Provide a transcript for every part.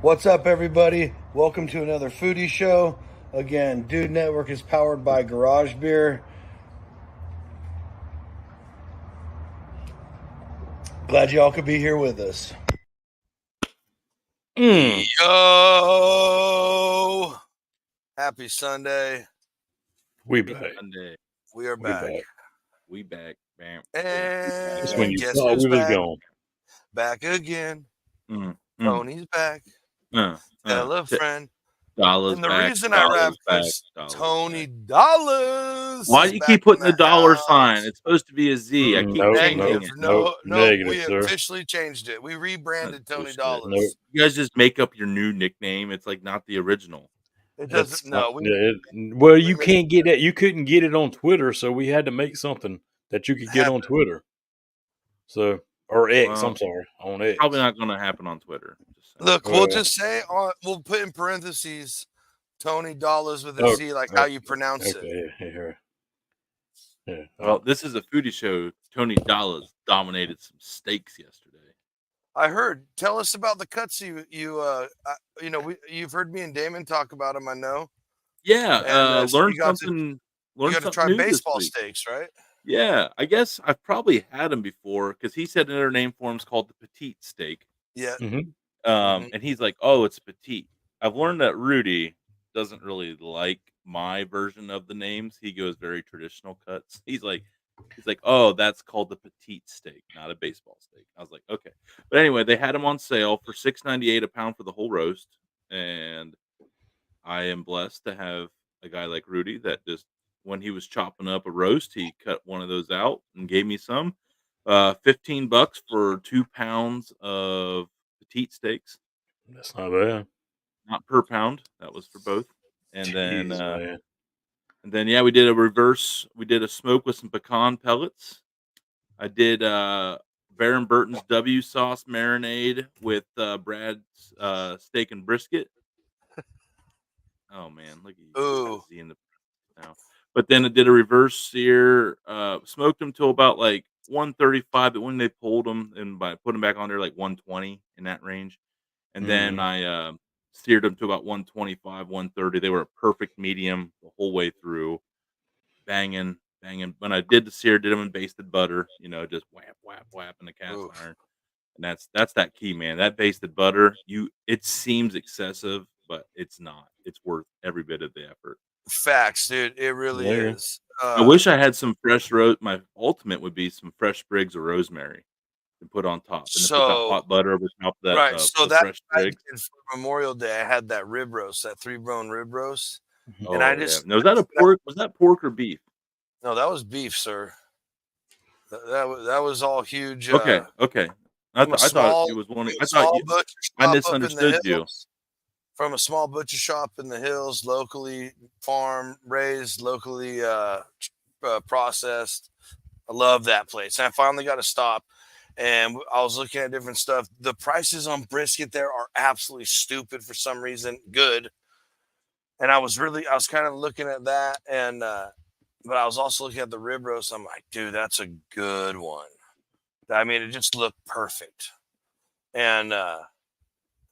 What's up, everybody? Welcome to another Foodie show. Again, Dude Network is powered by Garage Beer. Glad y'all could be here with us. Yo! Happy Sunday. We back. Sunday. We are back. We back. Bam. And That's when you guess thought who's we was back? gone. Back again. Tony's back. Tell a friend. Dollars And the back, reason I rap is Tony Dollars. Why do you keep putting the dollar house. sign? It's supposed to be a Z. I keep changing it. No, negative, we sir. officially changed it. We rebranded Tony bullshit. Dollars. Nope. You guys just make up your new nickname. It's like not the original. It doesn't. Well, you can't get that. You couldn't get it on Twitter, so we had to make something that you could get on Twitter. So, or X. Well, I'm sorry, on X. Probably not going to happen on Twitter. Look, we'll just say we'll put in parentheses Tony Dollars with a Z, like how you pronounce it. Yeah. Well, this is a foodie show. Tony Dollars dominated some steaks yesterday. I heard. Tell us about the cuts you've heard me and Damon talk about them. I know. Yeah, so learn you got something. You got to try new baseball steaks, right? Yeah, I guess I've probably had them before because he said another name for them is called the petite steak. Yeah. And he's like, "Oh, it's petite." I've learned that Rudy doesn't really like my version of the names. He goes very traditional cuts. He's like, "Oh, that's called the petite steak, not a baseball steak." I was like, "Okay," but anyway, they had them on sale for $6.98 a pound for the whole roast, and I am blessed to have a guy like Rudy that just when he was chopping up a roast, he cut one of those out and gave me some. $15 for 2 pounds of petite steaks. That's not bad. Not per pound. That was for both. And Jeez, then yeah, we did a reverse. We did a smoke with some pecan pellets. I did Baron Burton's W sauce marinade with Brad's steak and brisket. Oh man, look at you. Ooh. In the now. But then I did a reverse sear, smoked them till about like 135, but when they pulled them and by put them back on there like 120 in that range. And then I seared them to about 125, 130. They were a perfect medium the whole way through. Banging. When I did the sear, did them in basted butter, just whap in the cast iron. And that's that key, man. That basted butter, it seems excessive, but it's not. It's worth every bit of the effort. Facts, dude. It really is. I wish I had some fresh my ultimate would be some fresh sprigs of rosemary to put on top. And put that hot butter over top of that. Right. So that fresh sprigs. For Memorial Day, I had that rib roast, that 3-bone rib roast. Oh, and I just was that a pork? Was that pork or beef? No, that was beef, sir. That was all huge. Okay. I thought it was one. I misunderstood you. From a small butcher shop in the hills, locally farm raised, locally processed. I love that place. And I finally got to stop, and I was looking at different stuff. The prices on brisket there are absolutely stupid for some reason. Good, and I was kind of looking at that, and but I was also looking at the rib roast. I'm like, dude, that's a good one. I mean, it just looked perfect, and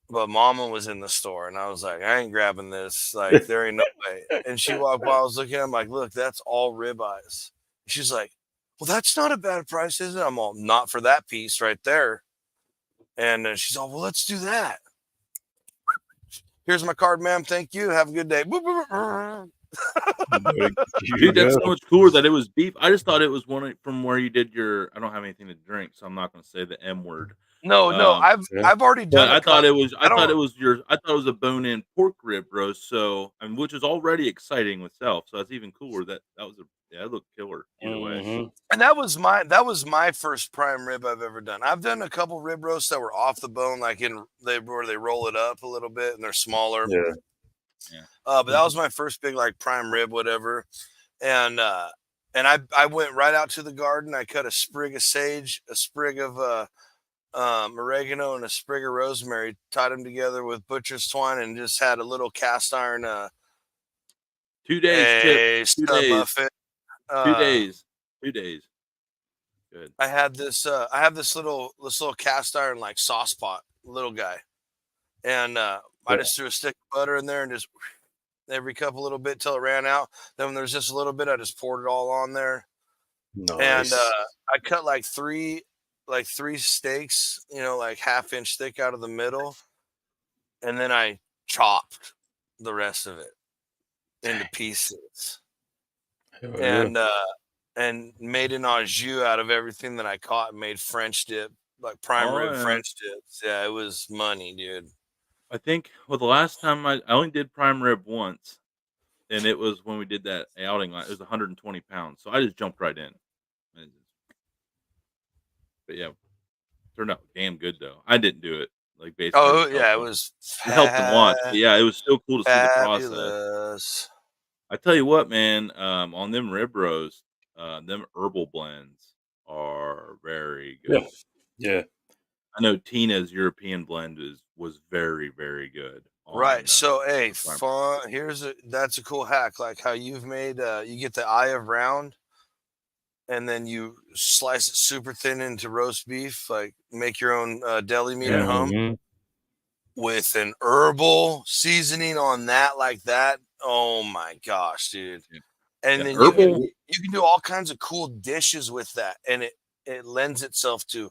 but Mama was in the store, and I was like, I ain't grabbing this. Like, there ain't no way. And she walked by. I was looking at him like, look, that's all ribeyes. She's like, well, that's not a bad price, is it? I'm all, not for that piece right there. And she's all, well, let's do that. Here's my card, ma'am. Thank you. Have a good day. Dude, that's so much cooler that it was beef. I just thought it was one from where you did your. I don't have anything to drink, so I'm not going to say the M word. No, I've already done. I thought it was a bone-in pork rib roast. So, which is already exciting itself. So that's even cooler. That looked killer either way. And that was my first prime rib I've ever done. I've done a couple rib roasts that were off the bone, like where they roll it up a little bit and they're smaller. Yeah. But that was my first big like prime rib, whatever. And I went right out to the garden. I cut a sprig of sage, a sprig of oregano, and a sprig of rosemary, tied them together with butcher's twine, and just had a little cast iron 2 days, Chip. 2 days. Muffin. 2 days. 2 days. Good. I have this little cast iron like sauce pot, little guy. and I just threw a stick of butter in there and just every cup a little bit till it ran out. Then when there's just a little bit, I just poured it all on there. Nice. And I cut like three steaks, like half-inch thick out of the middle, and then I chopped the rest of it into pieces, Hell yeah. and made an au jus out of everything that I caught and made French dip, like prime rib French dips. Yeah, it was money, dude. I think the last time I only did prime rib once, and it was when we did that outing. It was 120 pounds, so I just jumped right in. But yeah, turned out damn good though. I didn't do it like based on Oh everything else. yeah, it was It helped them watch. But yeah, it was still cool to see the process. fabulous. I tell you what, man, on them rib roast, them herbal blends are very good. Yeah. I know Tina's European blend was very, very good. Right. So, hey, prime rib. that's a cool hack. Like how you've made, you get the eye of round and then you slice it super thin into roast beef, like make your own deli meat at home Mhm. with an herbal seasoning on that, like that. Oh my gosh, dude. Yeah. And Yeah, then herbal. you can do all kinds of cool dishes with that. And it lends itself to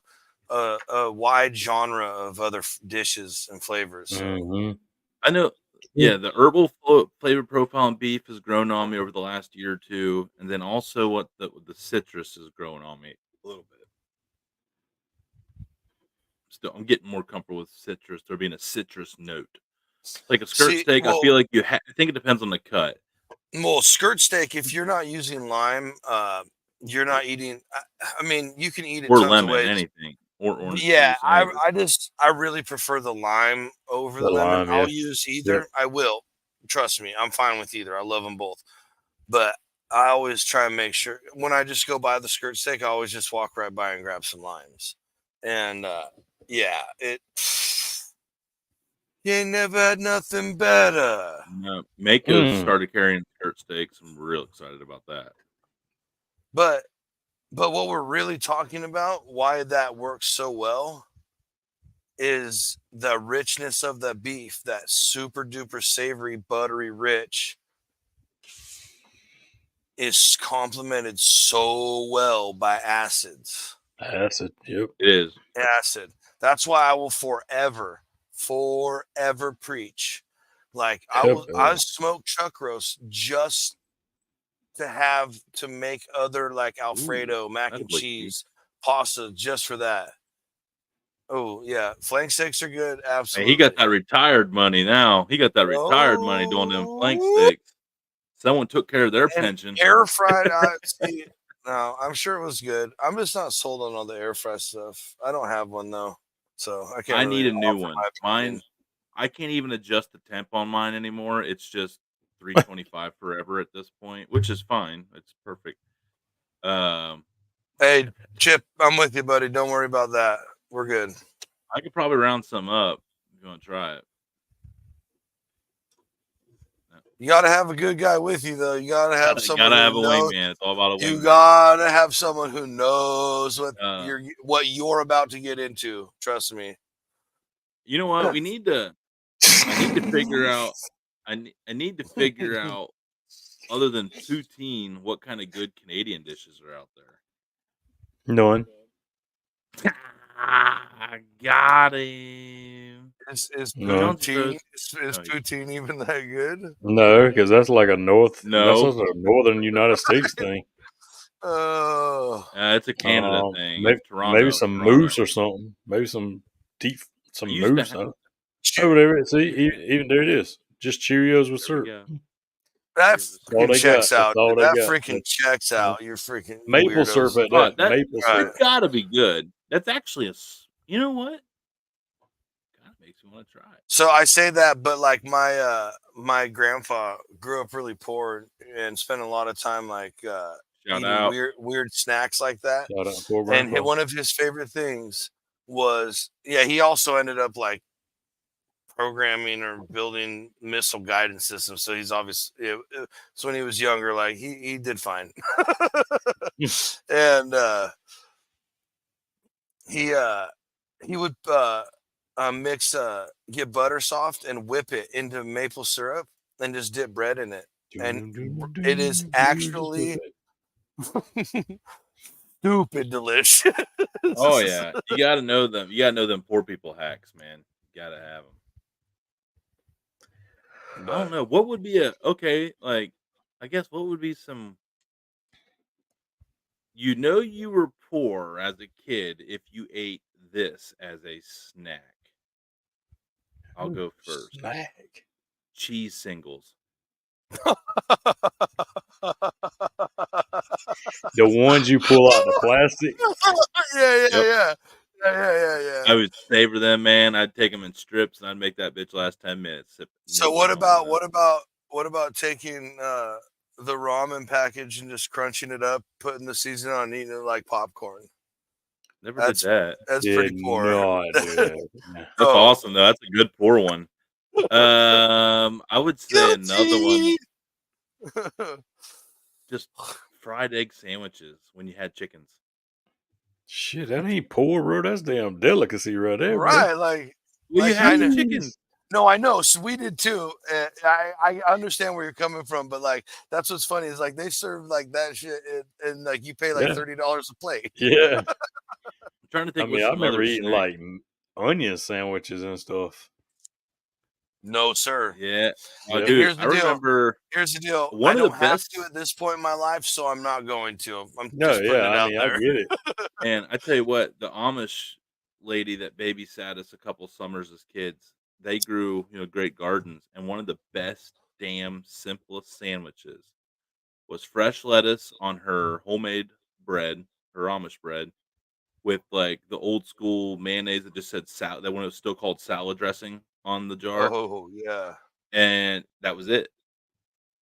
a wide genre of other dishes and flavors. So. Mhm. I know. Yeah, the herbal flavor profile in beef has grown on me over the last year or two, and then also what the citrus has grown on me a little bit. Still, I'm getting more comfortable with citrus. There being a citrus note, like a skirt See, steak. I feel like I think it depends on the cut. well, skirt steak, if you're not using lime, you're not eating. I mean, you can eat it Or tons of lemon, ways. anything, or orange Yeah, juice, any of it. I really prefer the lime over The the lemon. lime, yeah. I'll use either. Yep. I will. Trust me, I'm fine with either. I love them both. But I always try and make sure when I just go buy the skirt steak, I always just walk right by and grab some limes. And yeah, you ain't never had nothing better. No, Mako's started carrying skirt steaks. I'm real excited about that. But what we're really talking about, why that works so well, is the richness of the beef, that super duper savory, buttery rich, is complemented so well by acids. Acid, yep. It is. Acid. That's why I will forever preach. Like I smoke chuck roast just to make other like Alfredo, mac and cheese, pasta just for that. Oh yeah, flank steaks are good. Man, Absolutely. he got that retired money now. He got that retired money doing them flank steaks. Someone took care of their pension. Air fried. See, no, I'm sure it was good. I'm just not sold on all the air fry stuff. I don't have one though, so I can't. I really need a new one. Mine, I can't even adjust the temp on mine anymore. It's just 325 forever at this point, which is fine. It's perfect. Hey, Chip, I'm with you, buddy. Don't worry about that. We're good. I could probably round some up if you want to try it. You got to have a good guy with you, though. You got to have someone. Gotta have a wingman. It's all about a wingman. You got to have someone who knows what you're about to get into. Trust me. You know what? I need to figure out. I need to figure out, other than poutine, what kind of good Canadian dishes are out there. None. Got him. Is poutine even that good? No, because that's like a That's a northern United States thing. Oh, it's a Canada thing. Maybe some moose or something. Maybe some moose. Over there, see, even there it is. Just Cheerios with syrup. That freaking checks out. That freaking checks out. You're freaking maple syrup at that. Maple syrup. It's got to be good. That's actually you know what? Kind of makes me want to try it. So I say that, but like my grandpa grew up really poor and spent a lot of time like eating weird snacks like that. Shout out, poor grandpa. And one of his favorite things was, he also ended up like programming or building missile guidance systems. So he's obviously, so when he was younger, like he did fine. And he would get butter soft and whip it into maple syrup and just dip bread in it. And it is actually stupid delicious. Oh yeah, you got to know them. You got to know them poor people hacks, man. You got to have them. I don't know what would be like. I guess what would be some. You were poor as a kid if you ate this as a snack. I'll go first. Snack. Cheese singles. The ones you pull out the plastic. Yeah. I would savor them, man. I'd take them in strips and I'd make that bitch last 10 minutes. So what about taking the ramen package and just crunching it up, putting the seasoning on, and eating it like popcorn? Never did that. That's pretty poor. No idea. That's awesome though. That's a good poor one. I would say another one. Just fried egg sandwiches when you had chickens. Shit, that ain't poor, bro. That's damn delicacy right there, right? bro. Like, well, you had chickens. No, I know. So we did too. I understand where you're coming from, but like that's what's funny is like they serve like that shit, and like you pay like $30 a plate. Yeah. I'm trying to think. I mean, I remember eating like onion sandwiches and stuff. No, sir. Yeah. Yeah. Dude, I remember. Here's the deal. One I of the don't have best to at this point in my life, so I'm not going to. I'm No, just putting it yeah, out I mean, there. I get it. And I tell you what, the Amish lady that babysat us a couple summers as kids, they grew, great gardens, and one of the best, damn simplest sandwiches was fresh lettuce on her homemade bread, her Amish bread, with like the old school mayonnaise that just said salad. That when it was still called salad dressing on the jar. Oh yeah, and that was it.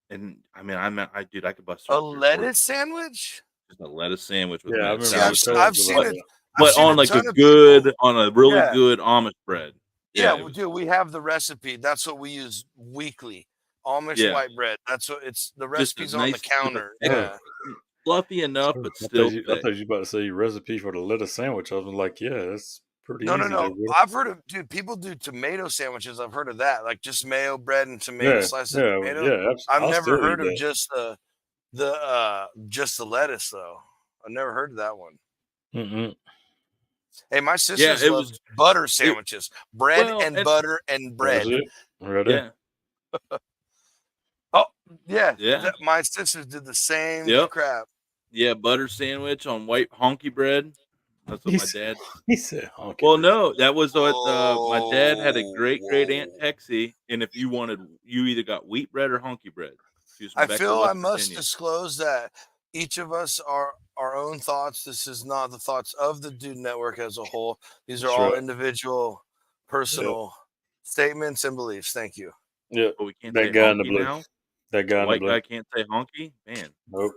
And I mean, I could bust a lettuce sandwich. Just a lettuce sandwich with Yeah, I lettuce. remember I've seen it. But on like a good, on a really good Amish bread. Yeah, dude, we have the recipe. That's what we use weekly. Amish white bread. That's what it's. The recipe's on the counter. Yeah, fluffy enough, but still. I thought you were about to say recipe for the lettuce sandwich. I was like, yeah, that's pretty no, easy. No. I've heard of, dude. People do tomato sandwiches. I've heard of that, like just mayo bread and tomato slices. Of tomato. Yeah. I've never heard of just the lettuce though. I've never heard of that one. Mm-mm. Hey, my sisters love butter sandwiches, bread and butter and bread. Right there. Oh yeah. My sisters did the same crap. Yeah, butter sandwich on white honky bread. That's what my dad. He said honky. Well, no, that was what my dad had a great aunt Texie, and if you wanted, you either got wheat bread or honky bread. I feel I must disclose that each of us are our own thoughts. This is not the thoughts of the Dude Network as a whole. These are all individual, personal statements and beliefs. Thank you. Yeah, but we can't that say guy in the honky blue. now. That guy, white guy can't say honky. Man, nope.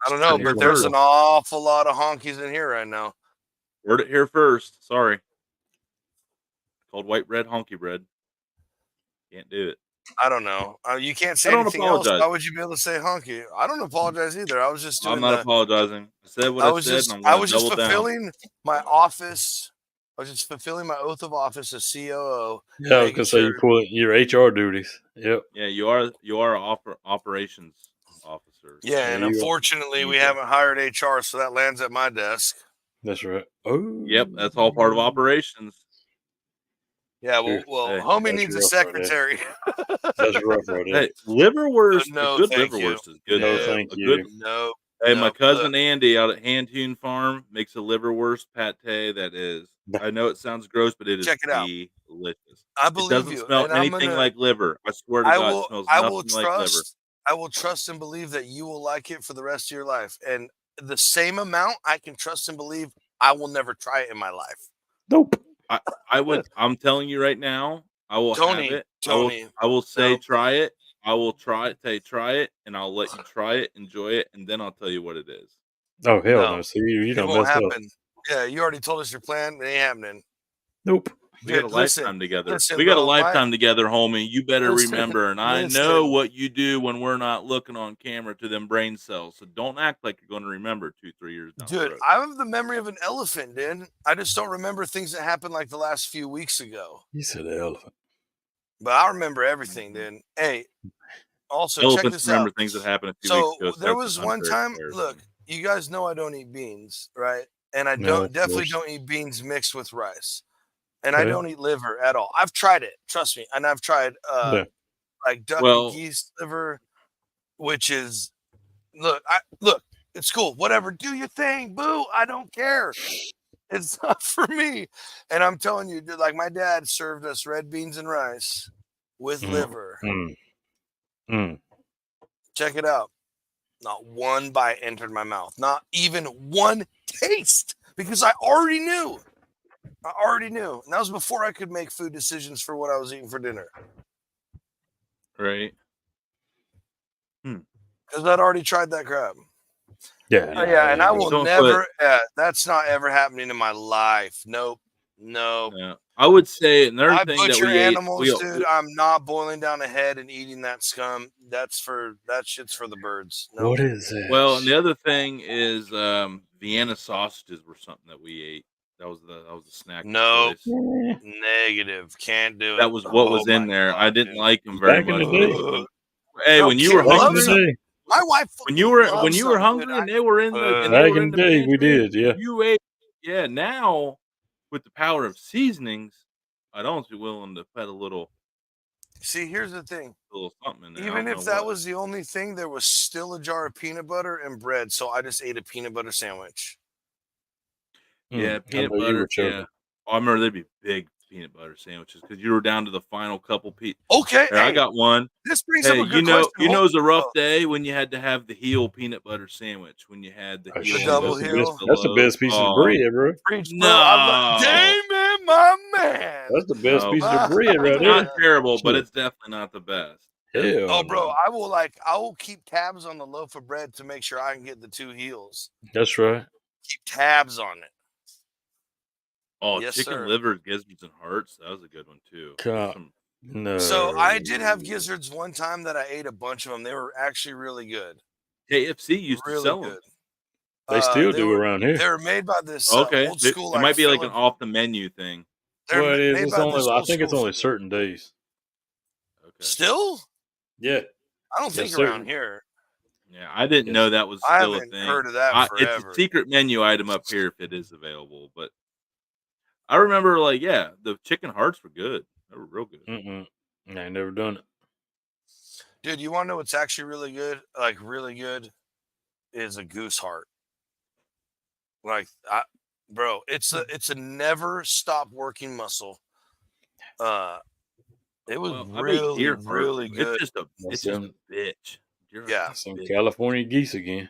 I don't know, but there's an awful lot of honkies in here right now. Heard it here first. Sorry. Called white bread honky bread. Can't do it. I don't know. You can't say anything else. Why would you be able to say honky? I don't apologize either. I was just doing I'm not apologizing. I said what I said, and I was just fulfilling my office. I was just fulfilling my oath of office as COO. Yeah, I was gonna say you pull your HR duties. Yep. Yeah, you are operations officer. Yeah, and unfortunately, we haven't hired HR, so that lands at my desk. That's right. Oh, yep, that's all part of operations. Yeah, well, homie needs a secretary. That's rough right there. Hey, liverwurst. No, good liverwurst is good. No, thank you. No. Hey, my cousin Andy out at Hand Tune Farm makes a liverwurst pate that is. I know it sounds gross, but it is delicious. I believe it doesn't smell anything like liver. I swear to God, it smells nothing like liver. I will trust and believe that you will like it for the rest of your life, and the same amount I can trust and believe I will never try it in my life. Nope. I would. I'm telling you right now. I will have it. Tony. I will say try it. I will try it. Say try it, and I'll let you try it, enjoy it, and then I'll tell you what it is. Oh hell no! See, you don't mess up. Yeah, you already told us your plan. It ain't happening. Nope. We got a Dude, listen, lifetime together. listen, We got a bro, lifetime together, homie. You better listen, remember. And I know listen. what you do when we're not looking on camera to them brain cells. So don't act like you're going to remember 2-3 years down the Dude, road. I have the memory of an elephant, dude. I just don't remember things that happened like the last few weeks ago. You said elephant. But I remember everything, dude. Hey, also check Elephants this remember out. things that happened a few So weeks ago. So there that's was an one unfair time. comparison. Look, you guys know I don't eat beans, right? And I No, of definitely course. don't eat beans mixed with rice. And I Okay. don't eat liver at all. I've tried it, trust me. And I've tried Yeah. like duck Well- and geese liver, which is look, it's cool. Whatever, do your thing, boo. I don't care. It's not for me. And I'm telling you, dude, like my dad served us red beans and rice with liver. Check it out. Not one bite entered my mouth. Not even one taste. Because I already knew. And that was before I could make food decisions for what I was eating for dinner. Right. Because I'd already tried that crap. Yeah. Yeah, and I will Don't never. That's not ever happening in my life. Nope. Yeah. I would say another I thing that butcher we animals, ate. dude. I'm not boiling down a head and eating that scum. That shit's for the birds. Nope. What is that? Well, and the other thing is Vienna sausages were something that we ate. That was the snack. Nope. Choice. Negative. Can't do it. That was what was in my there. God, I didn't dude. like them very Back in much. the day. Hey, Bro, when you kid were Back in hungry, the day. My wife. when you were loves them, hungry, dude. and they were in the and Back they were in in the the day, we pantry, did. Yeah. you ate. Yeah, now with the power of seasonings, I'd almost be willing to put a little See, here's the thing. something in there. I Even don't if know that what. was the only thing, there was still a jar of peanut butter and bread. So I just ate a peanut butter sandwich. Yeah, I peanut know you butter. were choking. Yeah. Oh, I remember they'd be big peanut butter sandwiches because you were down to the final couple pieces. Okay, Here, I got one. this brings Hey, up a good question. you know, it was a rough Oh, day when you had to have the heel peanut butter sandwich. When you had the Oh, heel, shit, on double that's the heel? best. That's the best piece of bread, bro. preach, bro. No. Damon, my man. That's the best No. piece of bread right It's there. not terrible, but Shit. it's definitely not the best. Hell Oh, bro, no. I will keep tabs on the loaf of bread to make sure I can get the two heels. That's right. Keep tabs on it. Oh, Yes, chicken sir. livers, gizzards, and hearts. That was a good one too. God. No. So I did have gizzards one time that I ate a bunch of them. They were actually really good. KFC used to Really sell good. them. They still they do were, around here. They were made by this Okay, old school. it might be like an off the menu thing. They're Well, it is. made It's by only. this I old think it's school only food. certain days. Okay. Still? Yeah. I don't think Yes, sir. around here. Yeah, I didn't Yes. know that was I still a haven't thing. heard of that It's forever. a secret menu item up here if it is available. But I remember, like, yeah, the chicken hearts were good. They were real good. I ain't never done it. Dude, you want to know what's actually really good? Like really good is a goose heart. Like, bro, it's a never stop working muscle. It was Well, I make really, deer hearts. really good. It's just a bitch. Deer hearts Yeah. are Some bitch. California geese again.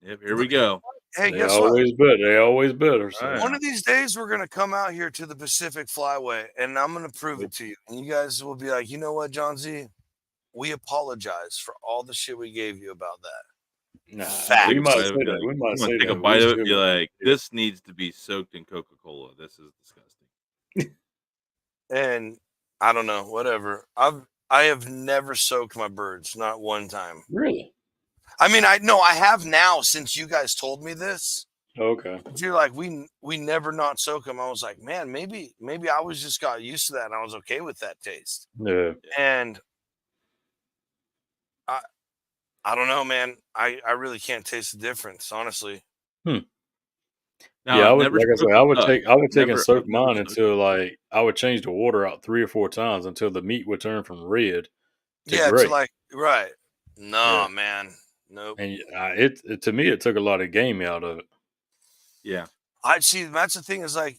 Yep, here we go. Hey, They guess what? always better. They always better. So. Right. One of these days, we're gonna come out here to the Pacific Flyway, and I'm gonna prove it to you. And you guys will be like, you know what, John Z? We apologize for all the shit we gave you about that. Nah, Facts. we might Bite say of it, be that. like, We I'm might gonna say take that. a bite of it We and be still- like, this needs to be soaked in Coca-Cola. This is disgusting. And I don't know, whatever. I have never soaked my birds, not one time. Really? I mean, I have now since you guys told me this. Okay. But you're like, we never not soak them. I was like, man, maybe I was just got used to that and I was okay with that taste. Yeah. And I don't know, man. I really can't taste the difference, honestly. Now, Yeah, I I've would. never Like I said, soaked I a would duck. take. I would take and Never- soak I've never mine soaked until like I would change the water out 3 or 4 times until the meat would turn from red to Yeah, gray. it's like right. No, Yeah. man. Nope. And it to me it took a lot of game out of it. Yeah. I see. That's the thing is like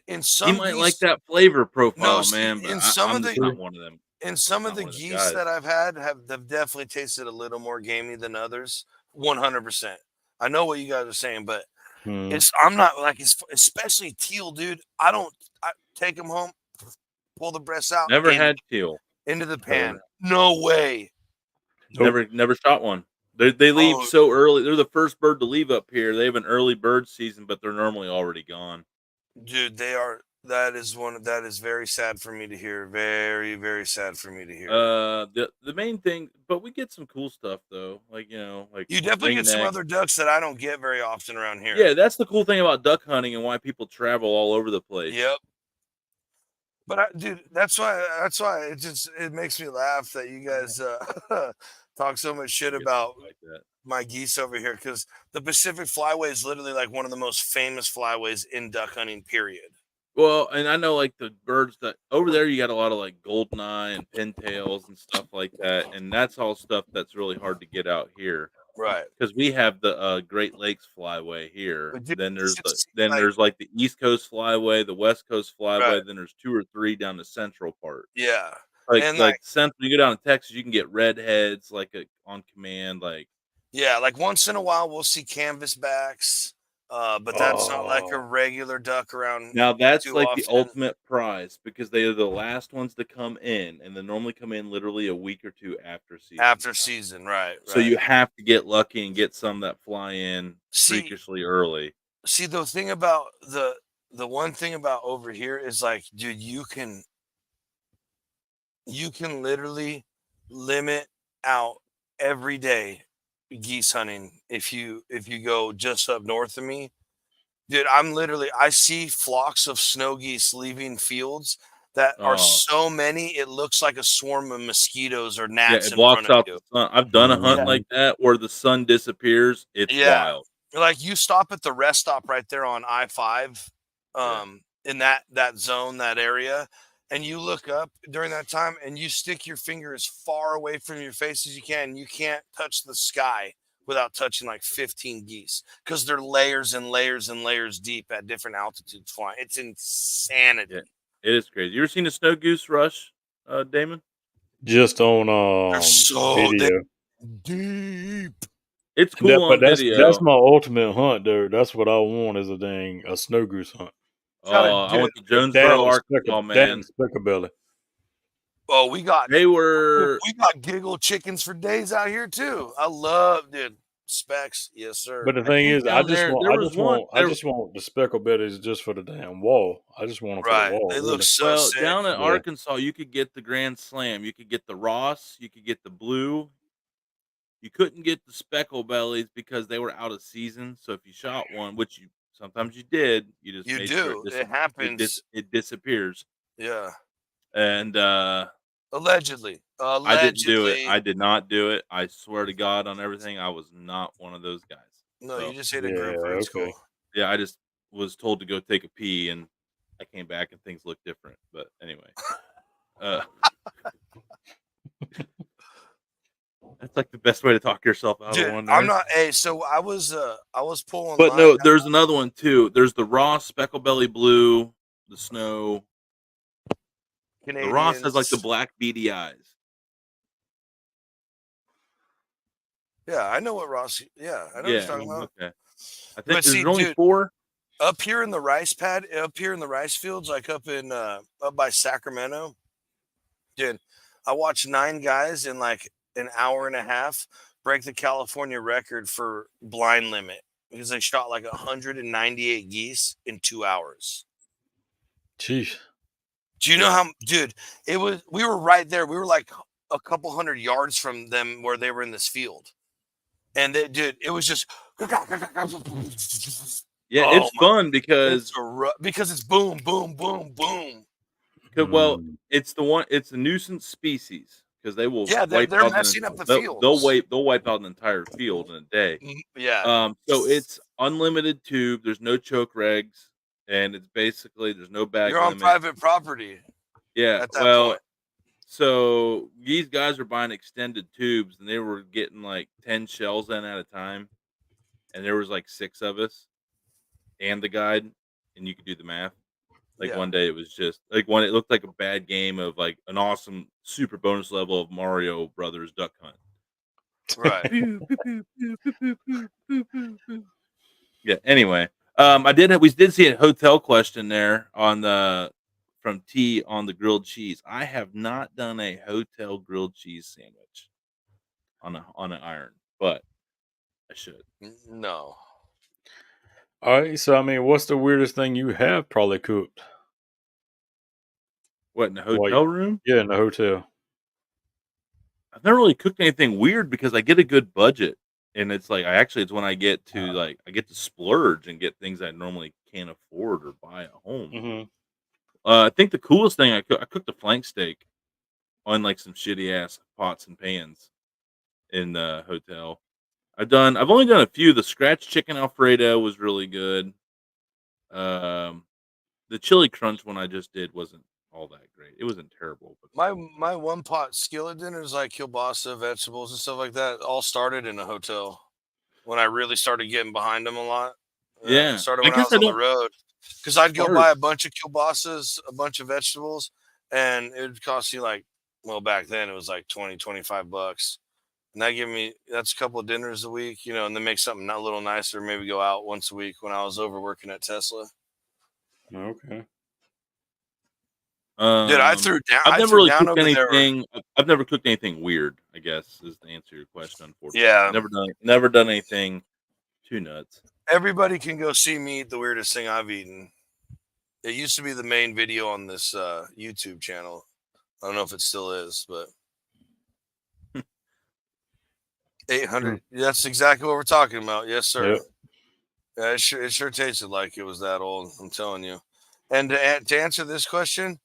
in some He might geese, like that flavor profile, No, see, man, but in some I'm of just the- not one of them. in some of Not the one of them geese guys. that I've had have definitely tasted a little more gamey than others. 100%. I know what you guys are saying, but Hmm. I'm not like especially teal, dude. I take them home, pull the breasts out, Never in- had teal. into the pan. No way. Nope. Never shot one. They leave Oh. so early. They're the first bird to leave up here. They have an early bird season, but they're normally already gone. Dude, they are That is very sad for me to hear. Very, very sad for me to hear. The main thing, but we get some cool stuff though, like like You definitely get some ringneck. other ducks that I don't get very often around here. Yeah, that's the cool thing about duck hunting and why people travel all over the place. Yep. But dude, that's why it makes me laugh that you guys talk so much shit Get about stuff like that. my geese over here, because the Pacific Flyway is literally like one of the most famous flyways in duck hunting. Period. Well, and I know like the birds that over there, you got a lot of like goldeneye and pintails and stuff like that, and that's all stuff that's really hard to get out here Right. because we have the Great Lakes Flyway here. But dude, Then it there's just seems then like there's like the East Coast Flyway, the West Coast right. Flyway. Then there's 2 or 3 down the central part. Yeah. Like And like central, you go down to Texas, you can get redheads like on command. Like yeah, like once in a while we'll see canvasbacks, but that's not like a Oh, regular duck around now that's too like the often. ultimate prize because they are the last ones to come in, and they normally come in literally a week or 2 after season. After season, right? So you have to get lucky and get some that fly in See, freakishly early. see the thing about the one thing about over here is like, dude, you can literally limit out every day geese hunting if you go just up north of me. Dude, I see flocks of snow geese leaving fields that are Oh, so many it looks like a swarm of mosquitoes or yeah, gnats it in front blocks of out you. the sun. I've done a hunt Yeah. like that where the sun disappears. It's Yeah. wild. Like you stop at the rest stop right there on I-5, Yeah. in that zone, that area, and you look up during that time and you stick your finger as far away from your face as you can. You can't touch the sky without touching like 15 geese because they're layers and layers and layers deep at different altitudes flying. It's insanity. Yeah. It is crazy. You ever seen a snow goose rush, Damon? just on They're so video. deep. It's cool But on that's video. my ultimate hunt, dude. That's what I want is a snow goose hunt. I Dude, went to Jonesboro, Arkansas, man. Speckle belly. oh, we got They were giggle chickens for days out here too. I love, dude, specs. Yes, sir. But the thing is, down there. There was one. I just want the speckle bellies just for the damn wall. I just want them for Right. the wall. They Really. look so Well, sick. down at Yeah. Arkansas, you could get the Grand Slam. You could get the Ross. You could get the Blue. You couldn't get the speckle bellies because they were out of season. So if you shot one, which you sometimes you did, you just You made sure do. It happens. it disappears. Yeah. And Allegedly. I didn't do it. I did not do it. I swear to God on everything, I was not one of those guys. No, So, you just hit a Yeah, grouper. It's okay. cool. yeah, I just was told to go take a pee, and I came back and things looked different. But anyway, that's like the best way to talk yourself out Dude, of one. There. I'm not. Hey, so I was pulling. But line- no, there's another one too. There's the Ross speckle belly blue, the snow. The Ross has like the Canadians. black beady eyes. Yeah, I know what Ross. Yeah, I know what you're talking about. Okay. I think But there's see, only dude, 4. up here in the rice fields, like up by Sacramento, dude, I watched 9 guys in like an hour and a half break the California record for blind limit because they shot like 198 geese in 2 hours. Jeez. Do you know how, dude? We were right there. We were like a couple hundred yards from them where they were in this field, and dude, it was just. Yeah, Oh it's fun because because it's boom, boom, boom, boom. well, it's a nuisance species because they will wipe they're out messing up the fields. they'll wipe out an entire field in a day. Yeah. So it's unlimited tube. There's no choke regs, and it's basically there's no bag You're on limit. private property. Yeah. At that Well, point. so these guys are buying extended tubes, and they were getting like 10 shells in at a time, and there was like 6 of us, and the guide, and you could do the math. Like one day it was just like it looked like a bad game of like an awesome super bonus level of Mario Brothers Duck Hunt. Right. Yeah. Anyway, we did see a hotel question there on the from T on the grilled cheese. I have not done a hotel grilled cheese sandwich on an iron, but I should. No. All right. So I mean, what's the weirdest thing you have probably cooked? What, in a Well, hotel room? Yeah, in the hotel. I've never really cooked anything weird because I get a good budget, and it's like it's when I get to splurge and get things I normally can't afford or buy at home. Mm-hmm. I think the coolest thing I cooked a flank steak on like some shitty ass pots and pans in the hotel. I've only done a few. The scratch chicken Alfredo was really good. The chili crunch one I just did wasn't all that great. It wasn't terrible, but My one pot skillet dinners like kielbasa, vegetables, and stuff like that all started in a hotel when I really started getting behind them a lot. It yeah. started I when I guess was I on the don't road because I'd go start. buy a bunch of kielbasas, a bunch of vegetables, and it would cost you like, well, back then it was like $20-$25. And that's a couple of dinners a week, and then make something a little nicer, maybe go out once a week when I was over working at Tesla. Okay. Dude, I I've never threw really down cooked over there. anything. I've never cooked anything weird, I guess, is the answer to your question, unfortunately. Yeah. Never done anything too nuts. Everybody can go see me eat the weirdest thing I've eaten. It used to be the main video on this YouTube channel. I don't know if it still is, but 800. That's exactly what we're talking about. Yes, sir. Yep. Yeah, it sure tasted like it was that old. I'm telling you. And to answer this question,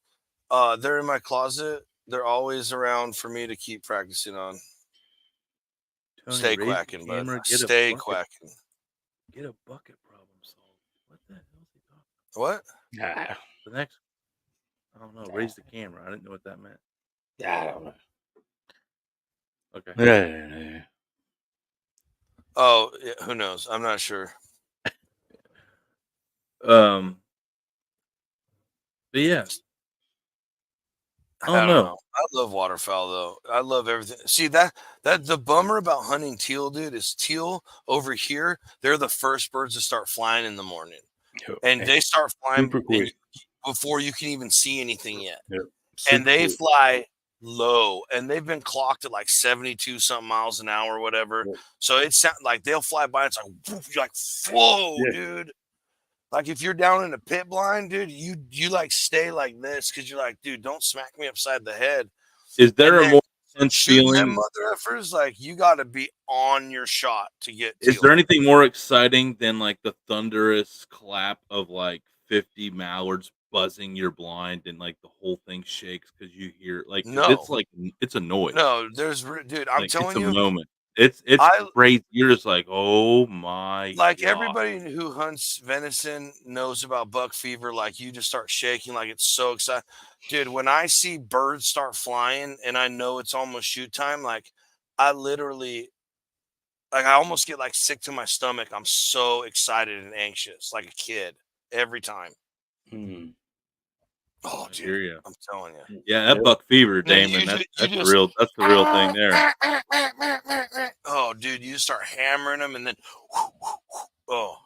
they're in my closet. They're always around for me to keep practicing on. Tony, Stay raise the quacking, bud. camera, Stay quacking. Get a bucket problem solved. What the hell is he talking What? Ah, The next, I don't know. Raise the camera. I didn't know what that meant. I don't know. Okay. Yeah. Oh, yeah, who knows? I'm not sure. But yeah, I don't don't know. know. I love waterfowl though. I love everything. See that the bummer about hunting teal, dude, is teal over here. They're the first birds to start flying in the morning, and they start flying super quick before you can even see anything yet. Yep. And they quick. fly low, and they've been clocked at like 72 something miles an hour or whatever. Yep. So it sounds like they'll fly by. It's like, woof, you're like, whoa, Yeah. dude. Like if you're down in a pit blind, dude, you like stay like this because you're like, dude, don't smack me upside the head. Is there And a then more intense shooting them feeling? mother effers, like you got to be on your shot to get. Is there anything more exciting than like the thunderous clap of like 50 mallards buzzing your blind and like the whole thing shakes because you hear like 'cause No. it's like it's a noise. No, dude, I'm Like, telling it's a you, moment. It's crazy. You're just like, oh my like God. everybody who hunts venison knows about buck fever. Like you just start shaking, like it's so exciting, dude. When I see birds start flying and I know it's almost shoot time, like I literally, like I almost get like sick to my stomach. I'm so excited and anxious, like a kid every time. Mm. Oh, I hear dude, you. I'm telling you. Yeah, that buck fever, And then Damon. That's you the just real thing there. Oh, dude, you start hammering them, and then oh,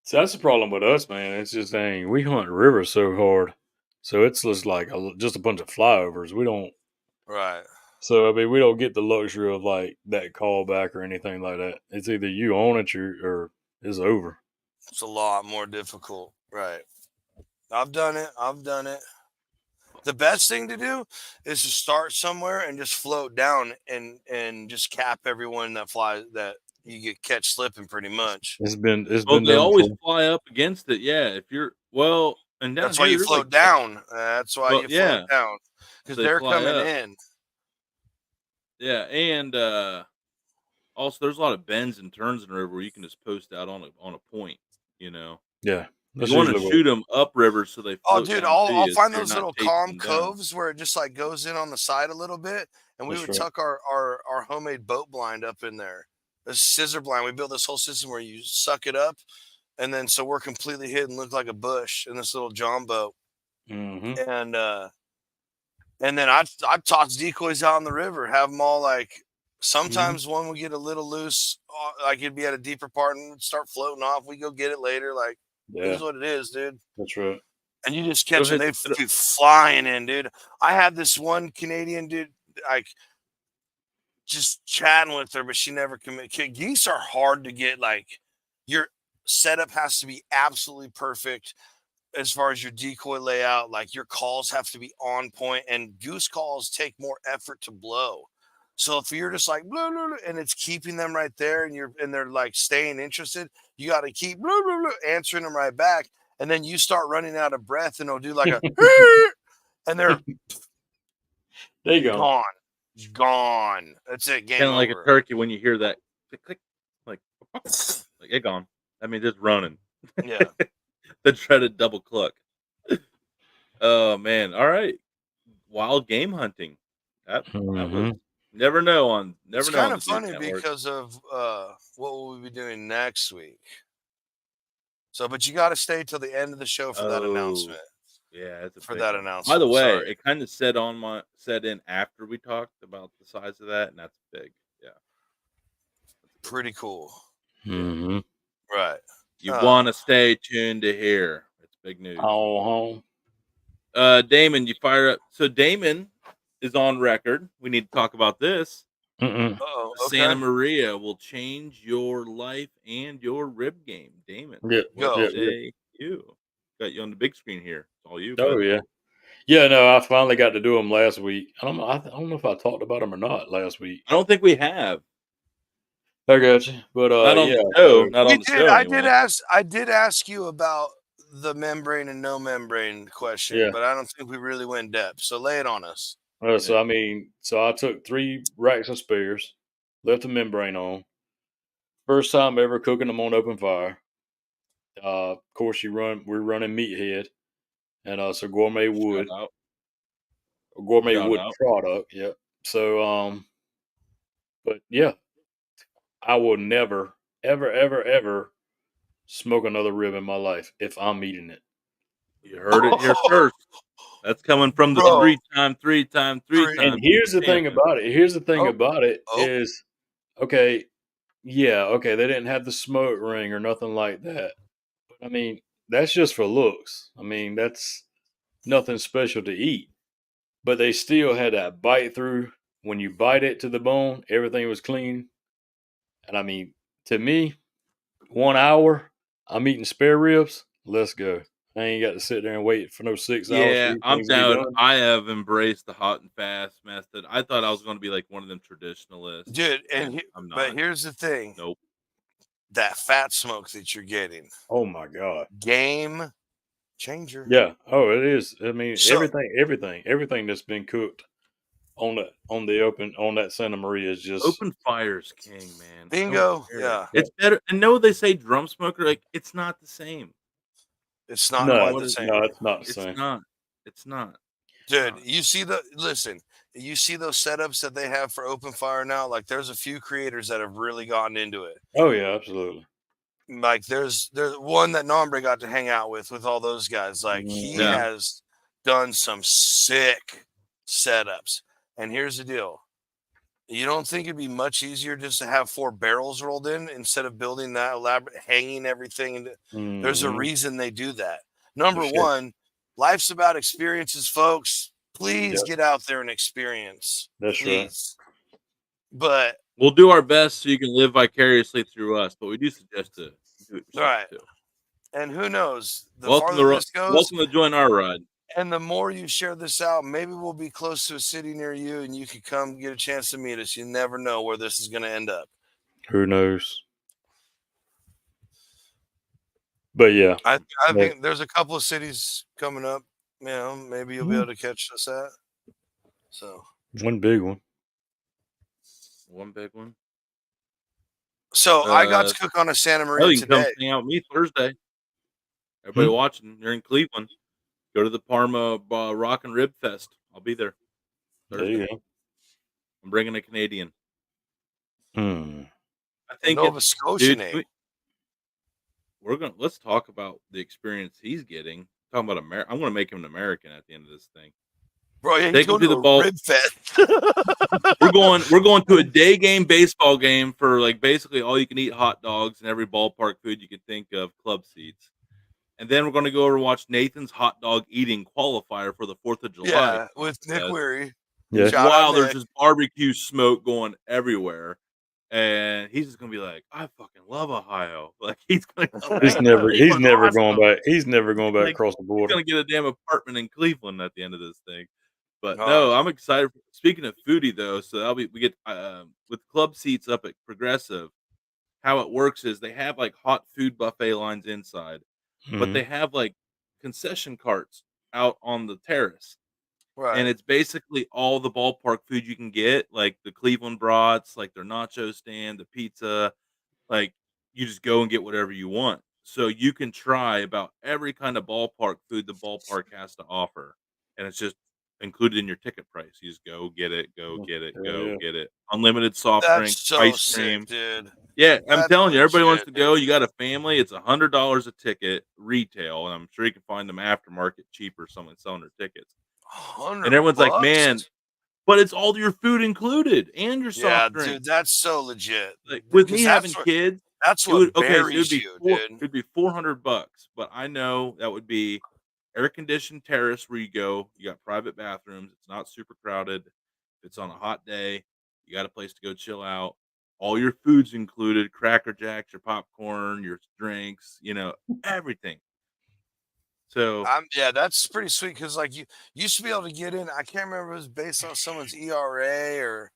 So that's the problem with us, man. It's just dang, we hunt rivers so hard, so it's just like just a bunch of flyovers. We don't. right. So I mean, we don't get the luxury of like that callback or anything like that. It's either you own it or it's over. It's a lot more difficult, right? I've done it. The best thing to do is to start somewhere and just float down and just cap everyone that flies that you catch slipping pretty much. It's been Well, they done always before. fly up against it. Yeah, if you're and down That's why here you there's float like down. That's why you yeah, float down because they they're fly coming up. in. Yeah, and also there's a lot of bends and turns in the river where you can just post out on a point. You know, Yeah, that's you want to usually shoot them upriver so they Oh, float dude, down to I'll you. So find you're those not little chasing calm them down. coves where it just like goes in on the side a little bit, and we That's would right. tuck our homemade boat blind up in there. A scissor blind. We built this whole system where you suck it up, and then so we're completely hidden, look like a bush in this little John boat. Mm-hmm. And then I'd toss decoys out in the river, have them all like. Mm-hmm. Sometimes one would get a little loose, like it'd be at a deeper part and start floating off. We go get it later. Like, it Yeah, is what it is, dude. that's right. And you just Go catch them. ahead. They be flying in, dude. I had this one Canadian dude, like, just chatting with her, but she never committed. Geese are hard to get. Like, your setup has to be absolutely perfect. as far as your decoy layout, like your calls have to be on point, and goose calls take more effort to blow. So if you're just like blah, blah, blah, and it's keeping them right there, and they're like staying interested, you got to keep blah, blah, blah, answering them right back, and then you start running out of breath, and they'll do like a, and they're There you go. gone. That's it. Game Kind of like a over. turkey when you hear that click, click, like it gone. I mean, just running. Yeah. The dreaded double cluck. Oh man! All right, wild game hunting. That was never know on It's know on kind the of Dude funny Network. because of what will we be doing next week. So, but you got to stay till the end of the show for that announcement. Yeah, it's a For big that one. announcement. By the way, Sorry. it kind of set in after we talked about the size of that, and that's big. Yeah, Pretty cool. Mm-hmm. Right. You want to stay tuned to hear. It's big news. Oh, Damon, you fire up. So Damon is on record. We need to talk about this. mm-mm. Okay. Santa Maria will change your life and your rib game. Damon, Yeah, say you. Got you on the big screen here. It's all you. Oh bud. yeah, yeah. No, I finally got to do them last week. I don't know if I talked about them or not last week. I don't think we have. I got you, but Not on yeah. the show. Not on the show. Anyway. I did ask you about the membrane and no membrane question, Yeah. but I don't think we really went in depth. So lay it on us. So I mean, so I took 3 racks of spares, left the membrane on. First time ever cooking them on open fire. Of course, we're running meathead, and so gourmet wood, Shout out. gourmet Shout wood out. product. Yep. So but yeah, I will never, ever, ever, ever smoke another rib in my life if I'm eating it. You heard it here first. That's coming from the Bro. 3 time. And here's the thing about it. Here's the thing about it is, okay, yeah, okay, they didn't have the smoke ring or nothing like that. But I mean, that's just for looks. I mean, that's nothing special to eat. But they still had that bite through. When you bite it to the bone, everything was clean. And I mean, to me, 1 hour, I'm eating spare ribs. Let's go. I ain't got to sit there and wait for no 6 hours. Yeah, For I'm things to be down. done. I have embraced the hot and fast method. I thought I was going to be like one of them traditionalists. Dude, I'm not. but here's the thing. Nope. That fat smoke that you're getting. Oh my God. Game changer. Yeah. Oh, it is. I mean, So- everything that's been cooked on that Santa Maria is just Open fire's king, man. Bingo. Yeah. It's better. And know they say drum smoker, like it's not the same. It's not No, quite the same. no, it's not the same. It's not. Dude, you see those setups that they have for open fire now? Like there's a few creators that have really gotten into it. Oh yeah, absolutely. Like there's one that Nombre got to hang out with all those guys. Like he has done some sick setups. And here's the deal. You don't think it'd be much easier just to have 4 barrels rolled in instead of building that elaborate, hanging everything? There's a reason they do that. Number one, life's about experiences, folks. Please get out there and experience. That's please. Right. But we'll do our best so you can live vicariously through us. But we do suggest to do it yourself too. And who knows? The welcome farther this goes, welcome to join our ride. And the more you share this out, maybe we'll be close to a city near you and you could come get a chance to meet us. You never know where this is going to end up. Who knows? But yeah. I think there's a couple of cities coming up. You know, maybe you'll be able to catch us at. So one big one. One big one. So I got to cook on a Santa Maria you can today. Come hang out with me Thursday. Everybody watching, you're in Cleveland. Go to the Parma Rock and Rib Fest. I'll be there. Thursday. There you go. I'm bringing a Canadian. I think Nova Scotia. Let's talk about the experience he's getting. Talking about America, I'm going to make him an American at the end of this thing. Bro, yeah, he's going to the ball. Rib Fest. We're going to a day game baseball game for like basically all you can eat hot dogs and every ballpark food you could think of, club seats. And then we're going to go over and watch Nathan's hot dog eating qualifier for the 4th of July. Yeah, with Nick Weary. Yeah. While there's just barbecue smoke going everywhere. and he's just gonna be like, "I fucking love Ohio." Like he's gonna come He's back. never It was going awesome. back. He's never going back Like across the he's border. gonna get a damn apartment in Cleveland at the end of this thing. But Oh, no, I'm excited. Speaking of Foodie though, so that'll be we get with club seats up at Progressive. How it works is they have like hot food buffet lines inside, but Mhm. they have like concession carts out on the terrace. And right. it's basically all the ballpark food you can get, like the Cleveland brats, like their nacho stand, the pizza, like you just go and get whatever you want. So you can try about every kind of ballpark food the ballpark has to offer. And it's just included in your ticket price. You just go get it, go get it, Hell go yeah. get it. Unlimited soft drinks, That's so ice sick, cream. dude. Yeah, I'm That's telling you, everybody wants legit, to go. dude. You got a family, it's $100 a ticket retail, and I'm sure you can find them aftermarket cheaper, someone selling their tickets. And everyone's like, man, $100. but it's all your food included and your Yeah, soft dude, drinks. that's so legit. Like with me Because having kids, that's it would what okay, so buries you, it dude. would be $400, but I know that would be air conditioned terrace where you go, you got private bathrooms, it's not super crowded. If it's on a hot day, you got a place to go chill out. All your food's included, Cracker Jacks, your popcorn, your drinks, everything. So Yeah, that's pretty sweet because like you used to be able to get in. I can't remember if it was based on someone's ERA or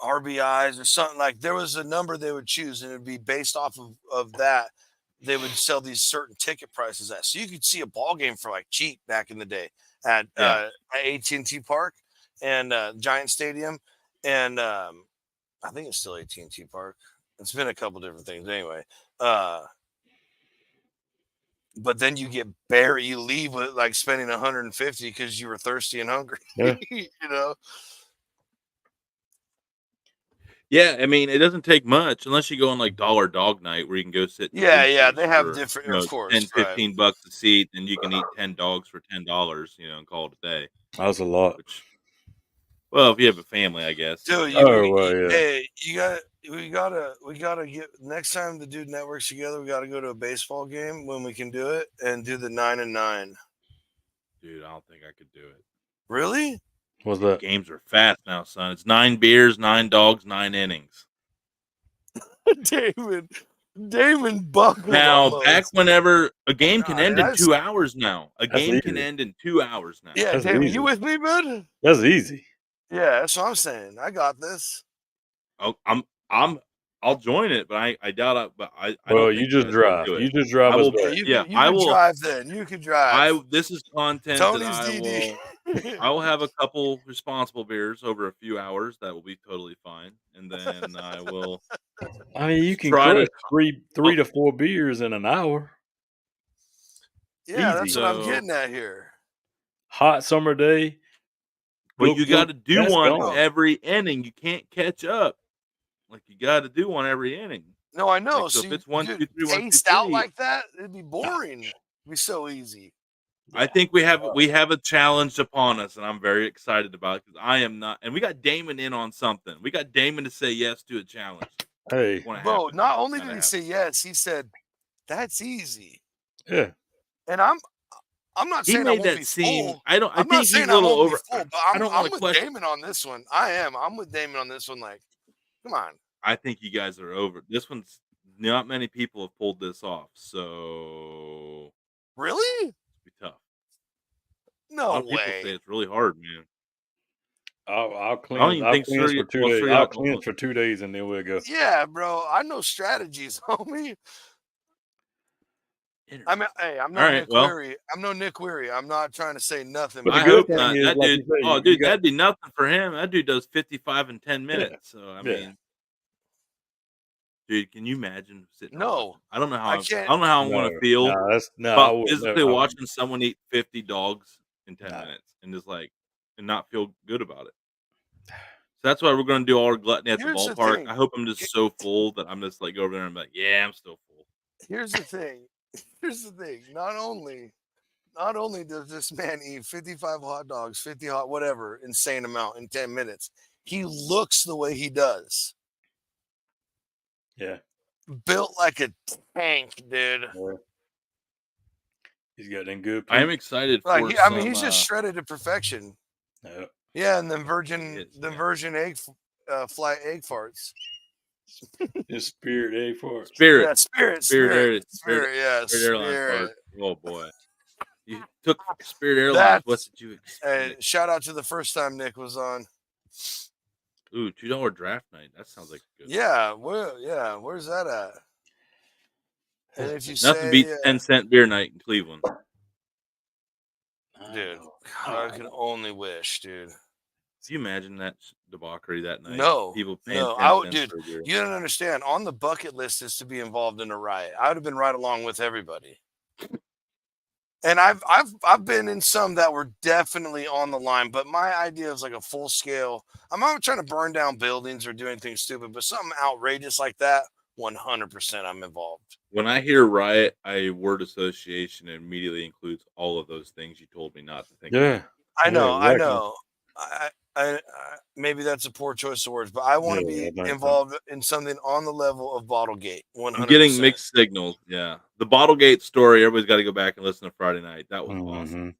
RBIs or something. Like there was a number they would choose, and it'd be based off of that. They would sell these certain ticket prices at. So you could see a ball game for like cheap back in the day at yeah. AT&T Park and Giant Stadium, and I think it's still AT&T Park. It's been a couple different things anyway. But then you get buried. You leave with like spending 150 because you were thirsty and hungry. Yeah. you know. Yeah, I mean, it doesn't take much unless you go on like Dollar Dog Night where you can go sit in the Yeah. bleachers They have for, different, of course, 10, right? 15 bucks a seat, and you can eat 10 dogs for $10, and call it a day. That was a lot. Which, well, if you have a family, I guess. Dude, Oh, well, yeah. hey, we gotta get next time the Dude Network's together. We gotta go to a baseball game when we can do it and do the 9 and 9. Dude, I don't think I could do it. Really? What's that? Games are fast now, son. It's 9 beers, 9 dogs, 9 innings. Damon buckled Now, almost. back whenever a game can God, end in 2 hours now. A That's game can easy. end in 2 hours now. Yeah, That's Damon, easy. you with me, bud? That's easy. Yeah, that's what I'm saying. I got this. Oh, I'll join it, but I doubt it. But I Well, don't you think just guys can drive. do it. You just drive I us will. back. You I can will. drive then. You can drive. This is content Tony's that DD. I will have a couple responsible beers over a few hours. That will be totally fine, and then I will I mean, you can try crush to. three to 4 beers in an hour. Yeah, that's Easy. what I'm So, getting at here. Hot summer day. but you got to do that's one gone. every inning. You can't catch up. Like you got to do one every inning. No, I know. Like, so So if it's 1, 2, 3, 1, 2, paced out 3, like that, it'd be boring. It'd be so easy. I think we have a challenge upon us, and I'm very excited about it because I am not. And we got Damon in on something. We got Damon to say yes to a challenge. Hey, Bro, not only Gotta did he happen. say yes, he said that's easy. yeah. And I'm not He saying I made won't that be seem. full. I I'm not think he's saying a I little won't over. be full, but I don't I'm want to with question. Damon on this one. I am. I'm with Damon on this one. Like, come on. I think you guys are over. This one's not many people have pulled this off, so Really? it'll be tough. A No lot of people way. say it's really hard, man. I'll I don't cleanse. even I'll think cleanse Surya. for 2 Well, days. Surya, I'll cleanse for 2 days and then we'll go. Yeah, bro. I know strategies, homie. I mean, hey, I'm not Nick Weary. I'm no Nick Weary. I'm not trying to say nothing. But the I good hope thing not. is, That like dude. you say, Oh, you dude, got- that'd be nothing for him. That dude does 55 in 10 Yeah. minutes. So I Yeah. mean, dude, can you imagine sitting? No. I don't know how. I I can't. don't know how I'm No, going to feel no, I about wouldn't physically know. watching someone eat 50 dogs in 10 Nah. minutes and just and not feel good about it. So that's why we're going to do all our gluttony at the Here's the ballpark. thing. I hope I'm just so full that I'm just like over there and I'm like, yeah, I'm still full. Here's the thing. Not only does this man eat 55 hot dogs, 50 hot whatever insane amount in 10 minutes, he looks the way he does. Yeah. Built like a tank, dude. Yeah. He's got them good. I am excited for Like some, he's just shredded to perfection. Yeah. Yeah, and then virgin He is, the yeah. virgin egg fly egg farts. It's Spirit A for Spirit. Yeah, Spirit. Yeah, Spirit Airlines Spirit. card. Oh boy, you took Spirit Airlines. What That's did you hey, expect? shout out to the first time Nick was on. Ooh, $2 draft night. That sounds like a good. Yeah, where's that at? And if you Nothing say, beats 10-cent beer night in Cleveland. dude, I can only wish, dude. Can you imagine that debauchery that night? No, People paying no, 10 cents dude, for a beer. you don't understand. On the bucket list is to be involved in a riot. I would have been right along with everybody. And I've been in some that were definitely on the line, but my idea is like a full scale. I'm not trying to burn down buildings or do anything stupid, but something outrageous like that, 100% I'm involved. When I hear riot, word association immediately includes all of those things you told me not to think. Yeah, I know, yeah, exactly. I know. I maybe that's a poor choice of words, but I want to be involved in something on the level of Bottlegate. 100%. I'm getting mixed signals. Yeah, the Bottlegate story. Everybody's got to go back and listen to Friday night. That was awesome.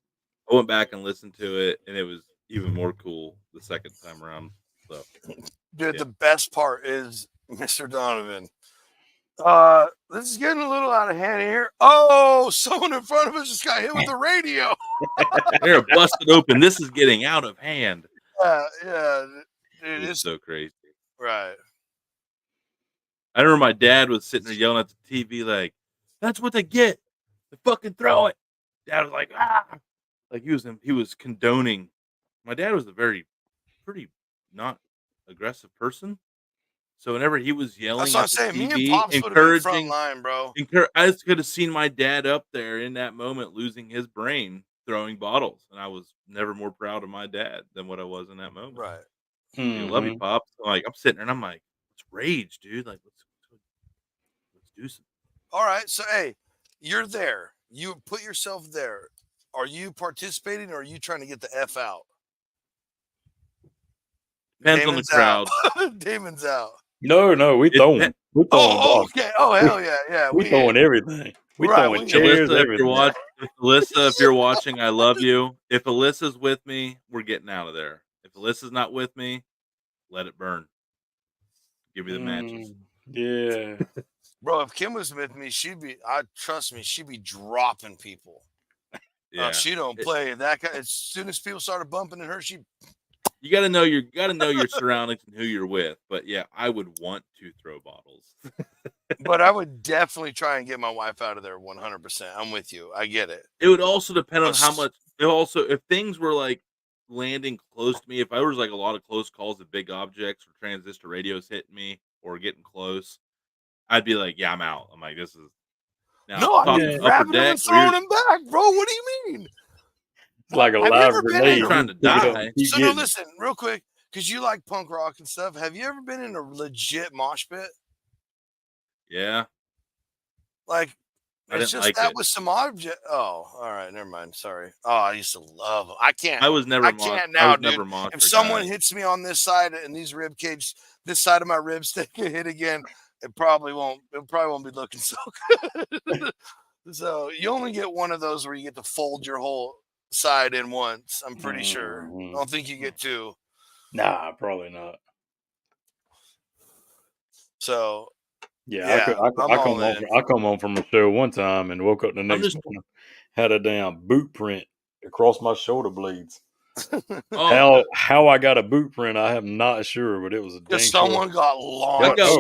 I went back and listened to it, and it was even more cool the second time around. So, dude, the best part is Mr. Donovan. This is getting a little out of hand here. Oh, someone in front of us just got hit with the radio. They're busted open. This is getting out of hand. Yeah, dude, it's so crazy. Right. I remember my dad was sitting there yelling at the TV like, "That's what they get. They fucking throw it." Dad was like, "Ah!" Like he was condoning. My dad was a pretty not aggressive person. So whenever he was yelling that's what at I'm saying. the TV, Me and Pops would have been front line, bro. I just could have seen my dad up there in that moment losing his brain throwing bottles, and I was never more proud of my dad than what I was in that moment. Right. I love you, Pops. Like I'm sitting there and I'm like, let's rage, dude. Like let's do some. All right. So hey, you're there. You put yourself there. Are you participating or are you trying to get the F out? Depends on the crowd. Damon's out. No, we throwing. We throwing. Okay. Oh hell yeah. We throwing everything. We throwing chairs, Alyssa, everything. Alyssa, if you're watching, I love you. If Alyssa's with me, we're getting out of there. If Alyssa's not with me, let it burn. Give me the matches. Yeah. Bro, if Kim was with me, trust me, she'd be dropping people. Yeah. She don't play that guy. As soon as people started bumping in her, you gotta know your surroundings and who you're with. But yeah, I would want to throw bottles. But I would definitely try and get my wife out of there 100%. I'm with you. I get it. It would also depend on how much. If things were like landing close to me, if I was like a lot of close calls of big objects or transistor radios hitting me or getting close, I'd be like, yeah, I'm out. I'm like, this is. No, I'm grabbing them and throwing them back, bro. What do you mean? It's like a live grenade. Trying to die. So no, listen, real quick, because you like punk rock and stuff. Have you ever been in a legit mosh pit? Yeah. Like, it's just like that was some object. Oh, all right, never mind. Sorry. Oh, I used to love them. I can't. I was never. I can't now, dude. If someone hits me on this side and these rib cage, this side of my ribs take a hit again, it probably won't be looking so good. So you only get one of those where you get to fold your whole side in once. I'm pretty sure. I don't think you get two. Nah, probably not. So yeah, I come home from a show one time and woke up the next morning, had a damn boot print across my shoulder blades. How I got a boot print, I am not sure, but it was a dang someone got launched. That's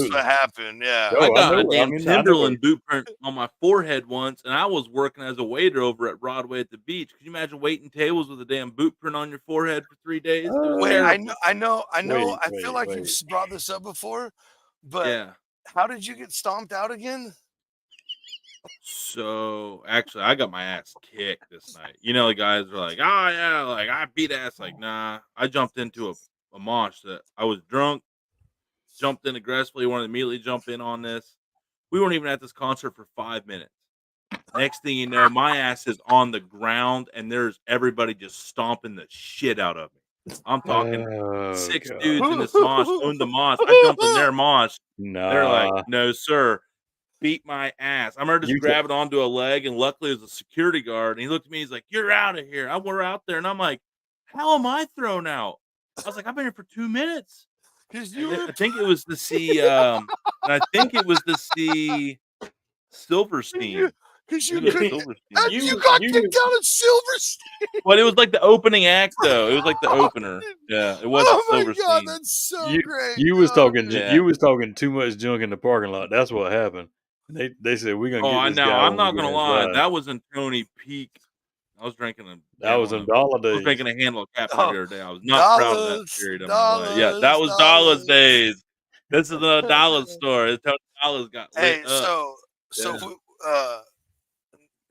what happened. Yeah, I got a damn Timberland boot print on my forehead once, and I was working as a waiter over at Broadway at the beach. Can you imagine waiting tables with a damn boot print on your forehead for 3 days? Wait, I know. I feel like you've brought this up before, but how did you get stomped out again? So actually, I got my ass kicked this night. You know, the guys are like, "Oh yeah, like I beat ass." Like, nah, I jumped into a mosh that I was drunk, jumped in aggressively, wanted to immediately jump in on this. We weren't even at this concert for 5 minutes. Next thing you know, my ass is on the ground, and there's everybody just stomping the shit out of me. I'm talking 6 dudes in this mosh, owned the mosh. I jumped in their mosh. Nah. They're like, "No, sir." Beat my ass. I remember just grabbing onto a leg, and luckily it was a security guard. And he looked at me. He's like, "You're out of here." We're out there, and I'm like, "How am I thrown out?" I was like, "I've been here for 2 minutes." I think it was to see, and I think it was to see Silverstein. Because You you got kicked out of Silverstein. But it was like the opening act, though. It was like the opener. Yeah, it wasn't Oh my Silverstein. God, that's so great. You was talking. Yeah. You was talking too much junk in the parking lot. That's what happened. They said we're gonna Oh, get I this know. guy. I'm when we not get gonna lie. inside." That was in Tony Peak. I was drinking a That was gallon in dollar I days. was drinking a handle of Cap the Oh, other day. I was not proud of that period of my life. Yeah, that was Dollars days. This is a dollar store. Tony Dollars got lit Hey, up. so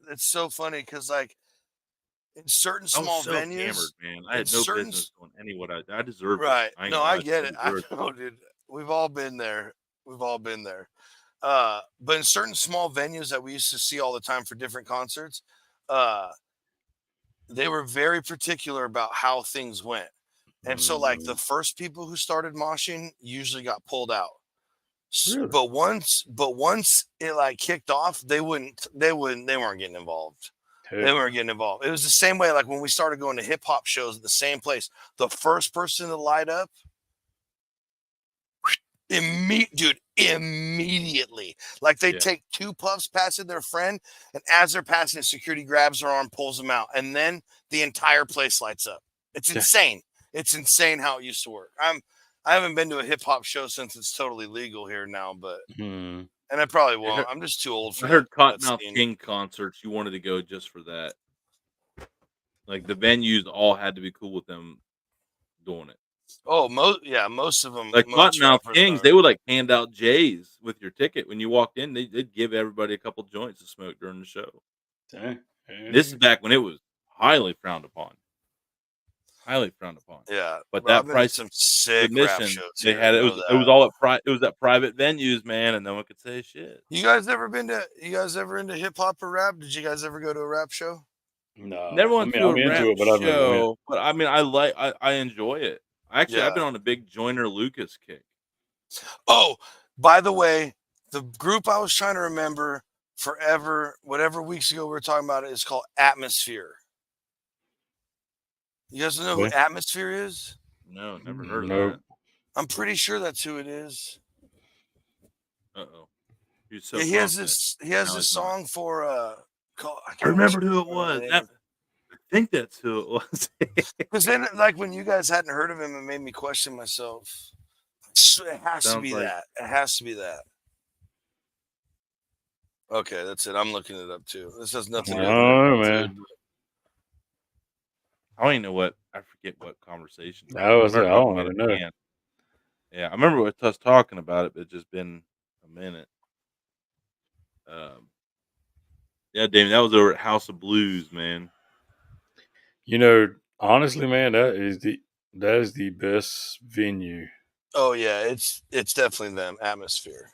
it's so funny because like in certain I was small so venues, hammered, man. I had in no certain business doing any what I deserved right. it. I ain't No, gonna I lie. get it. I deserved it. know, dude. We've all been there. We've all been there. But in certain small venues that we used to see all the time for different concerts, they were very particular about how things went. And so, like, the first people who started moshing usually got pulled out. Really? But once it like kicked off, they weren't getting involved. They weren't getting involved. It was the same way, like when we started going to hip hop shows at the same place. The first person to light up, immediately. Like they take 2 puffs passing their friend, and as they're passing, security grabs their arm, pulls them out, and then the entire place lights up. It's insane. It's insane how it used to work. I haven't been to a hip hop show since it's totally legal here now, but and I probably won't. I'm just too old for I heard that Cottonmouth scene. King concerts. You wanted to go just for that. Like the venues all had to be cool with them doing it. Oh, most of them. Like most Cottonmouth rappers Kings, are. they would like hand out J's with your ticket when you walked in. They'd give everybody a couple joints to smoke during the show. This is back when it was highly frowned upon. Highly frowned upon. Yeah, but I've that been to price some sick rap admission shows they here, had I it know was that. all it was at private venues, man, and no one could say shit. You guys ever into hip hop or rap? Did you guys ever go to a rap show? No, Never went to I'm a into rap it, but I've never went. show, but I mean, I enjoy it. Actually, I've been on a big Joyner Lucas kick. Oh, by the way, the group I was trying to remember forever, whatever weeks ago we were talking about it, is called Atmosphere. You guys know who Atmosphere is? No, never heard of that. I'm pretty sure that's who it is. Uh-oh. So yeah, he has this song for I remembered who it was. I think that's who it was. Because then, like, when you guys hadn't heard of him, it made me question myself. It has to be that. It has to be that. Okay, that's it. I'm looking it up too. This has nothing to do with it. I don't even know what. I forget what conversation. I don't even know. Yeah, I remember us talking about it, but it's just been a minute. Yeah, Damien, that was over at House of Blues, man. You know, honestly, man, that is the best venue. Oh yeah, it's definitely them. Atmosphere.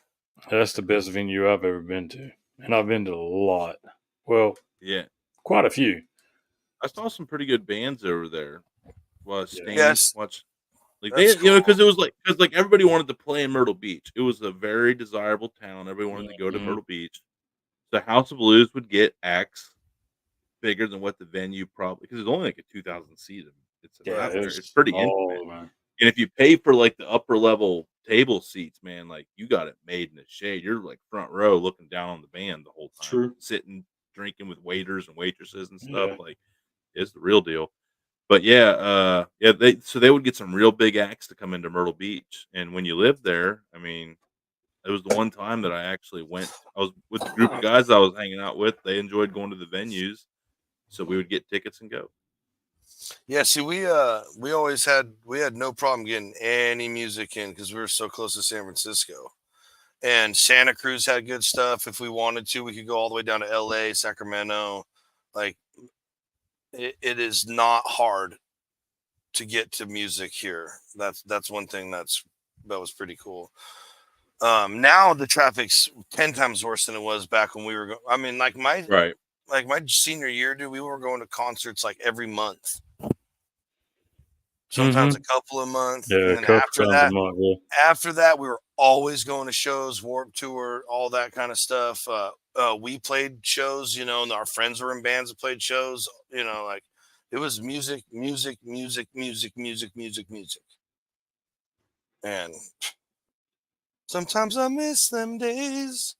That's the best venue I've ever been to, and I've been to a lot. Well, yeah, quite a few. I saw some pretty good bands over there. Yes. Watch. Like they, cool. Because it was like everybody wanted to play in Myrtle Beach. It was a very desirable town. Everybody wanted to go to Myrtle Beach. So House of Blues would get acts bigger than what the venue probably, because it's only like a 2,000 seat. It's pretty intimate. Man. And if you pay for like the upper level table seats, man, like you got it made in the shade. You're like front row looking down on the band the whole time. True. Sitting, drinking with waiters and waitresses and stuff. Like it's the real deal. But they would get some real big acts to come into Myrtle Beach. And when you live there, I mean, it was the one time that I actually went. I was with the group of guys I was hanging out with. They enjoyed going to the venues, so we would get tickets and go. Yeah, see, we had no problem getting any music in because we were so close to San Francisco, and Santa Cruz had good stuff. If we wanted to, we could go all the way down to L.A., Sacramento. Like, it is not hard to get to music here. That's one thing that was pretty cool. Now the traffic's 10 times worse than it was back when we were going. I mean, like my senior year, dude, we were going to concerts like every month. Sometimes a couple of months. Yeah, and then after that, we were always going to shows, Warped Tour, all that kind of stuff. We played shows, and our friends were in bands that played shows, like it was music. And sometimes I miss them days.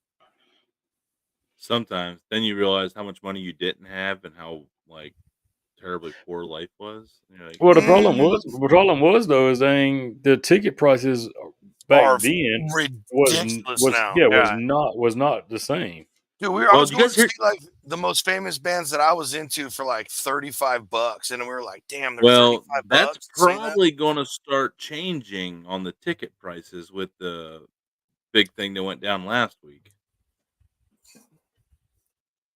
Sometimes. Then you realize how much money you didn't have and how like terribly poor life was. You're like, Well, the problem was though is the ticket prices back Are then ridiculous now. was not the same. Dude, I Well, was you going guys to hear- see like the most famous bands that I was into for like $35, and we were like, "Damn, they're well, 35 that's bucks." to see that? probably going to start changing on the ticket prices with the big thing that went down last week.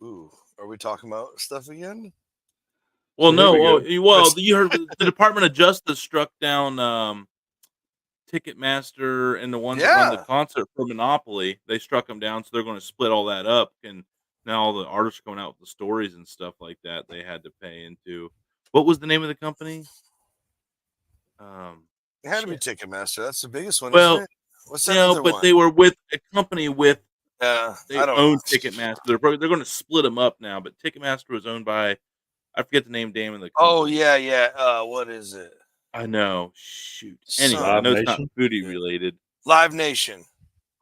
Ooh, are we talking about stuff again? Well, So here no. we Well, go. well, you heard the Department of Justice struck down Ticketmaster and the ones that run the Yeah. concert for Monopoly. They struck them down, so they're going to split all that up. And now all the artists are going out with the stories and stuff like that. They had to pay into. What was the name of the company? It had to be Ticketmaster. That's the biggest one, Well, isn't it? What's that no, other but one? they were with a company with I they don't own know. Ticketmaster. They're going to split them up now. But Ticketmaster was owned by I forget the name. Damn, of the company. Oh yeah. What is it? I know. Shoot. Anyway, Son I Live know it's not Nation? foodie related. Live Nation.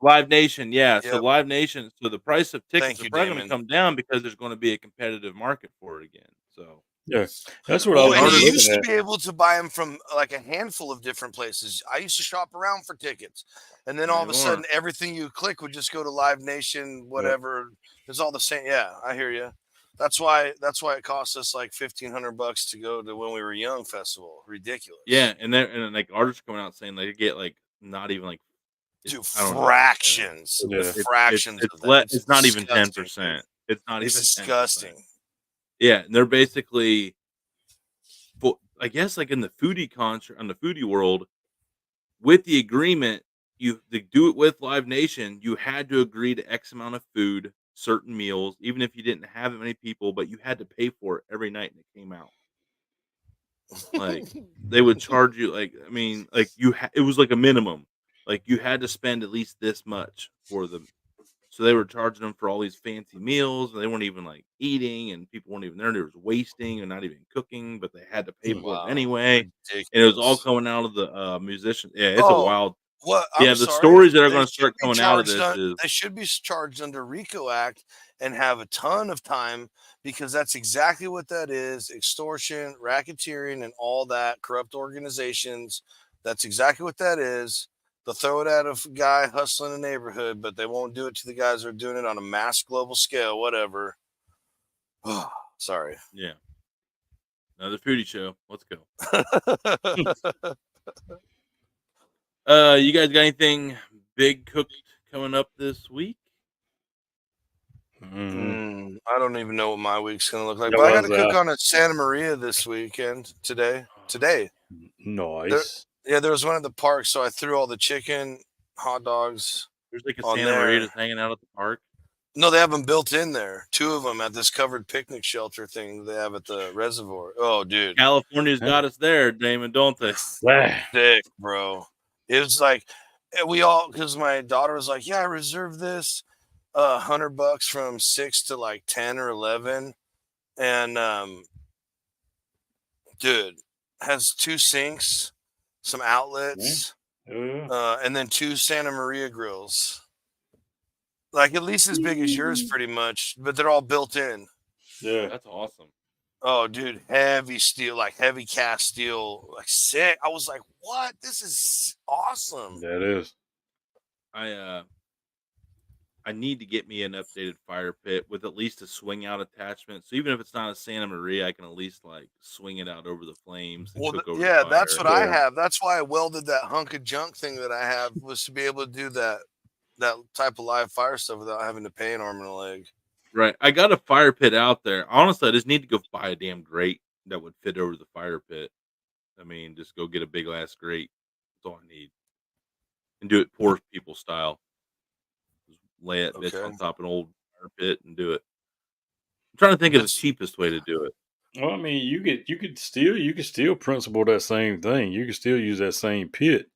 Live Nation, yeah. So Yep. Live Nation, so the price of tickets Thank you, are probably going to Damon. come down because there's going to be a competitive market for it again. So Yeah, that's what I Well, was and you looking used to at. be able to buy them from like a handful of different places. I used to shop around for tickets, and then all of a sudden, everything you click would just go to Live Nation, whatever. It's all the same. Yeah, I hear you. That's why it cost us like $1,500 to go to When We Were Young festival. Ridiculous. yeah, and like artists coming out saying they get like not even like Dude, I don't know. fractions. Yeah. Fractions It's of that. it's not even disgusting, 10%. dude. It's not It's even 10%. disgusting. Yeah, and they're basically, I guess, like in the foodie concert on the foodie world, with the agreement, you to do it with Live Nation, you had to agree to X amount of food, certain meals, even if you didn't have that many people, but you had to pay for it every night and it came out. Like they would charge you, like I mean, like it was like a minimum, like you had to spend at least this much for them. So they were charging them for all these fancy meals, and they weren't even like eating, and people weren't even there. There was wasting and not even cooking, but they had to pay for it anyway. Ridiculous. And it was all coming out of the musicians. Yeah, it's a Oh, wild. What? Yeah, I'm the sorry. stories that are They going to should start be coming out of charged this is They should be charged under RICO Act and have a ton of time, because that's exactly what that is: extortion, racketeering, and all that, corrupt organizations. That's exactly what that is. They'll throw it at a guy hustling in the neighborhood, but they won't do it to the guys that are doing it on a mass global scale. Whatever. Sorry. yeah. Another foodie show. Let's go. You guys got anything big cooked coming up this week? I don't even know what my week's gonna look like, Yeah, but I got to what's cook that? on at Santa Maria this weekend. Today. Nice. There was one at the park, so I threw all the chicken, hot dogs There's like a on Santa Maria there. just hanging out at the park. No, they have them built in there. 2 of them at this covered picnic shelter thing they have at the reservoir. Oh, dude, California's got us there, Damon, don't they? sick, bro. It was like because my daughter was like, "Yeah, I reserved this $100 from 6 to like 10 or 11," and dude, has 2 sinks, some outlets, and then 2 Santa Maria grills. Like at least as big as yours, pretty much, but they're all built in. Yeah, that's awesome. Oh, dude, heavy steel, like heavy cast steel, like sick. I was like, "What? This is awesome." That is. I need to get me an updated fire pit with at least a swing out attachment. So even if it's not a Santa Maria, I can at least like swing it out over the flames and cook over the fire. That's what I have. That's why I welded that hunk of junk thing that I have, was to be able to do that type of live fire stuff without having to pay an arm and a leg. Right. I got a fire pit out there. Honestly, I just need to go buy a damn grate that would fit over the fire pit. I mean, just go get a big ass grate. That's all I need. And do it poor people style. Just lay that bitch on top of an old fire pit and do it. I'm trying to think of the cheapest way to do it. Well, I mean, you could still principle that same thing. You could still use that same pit,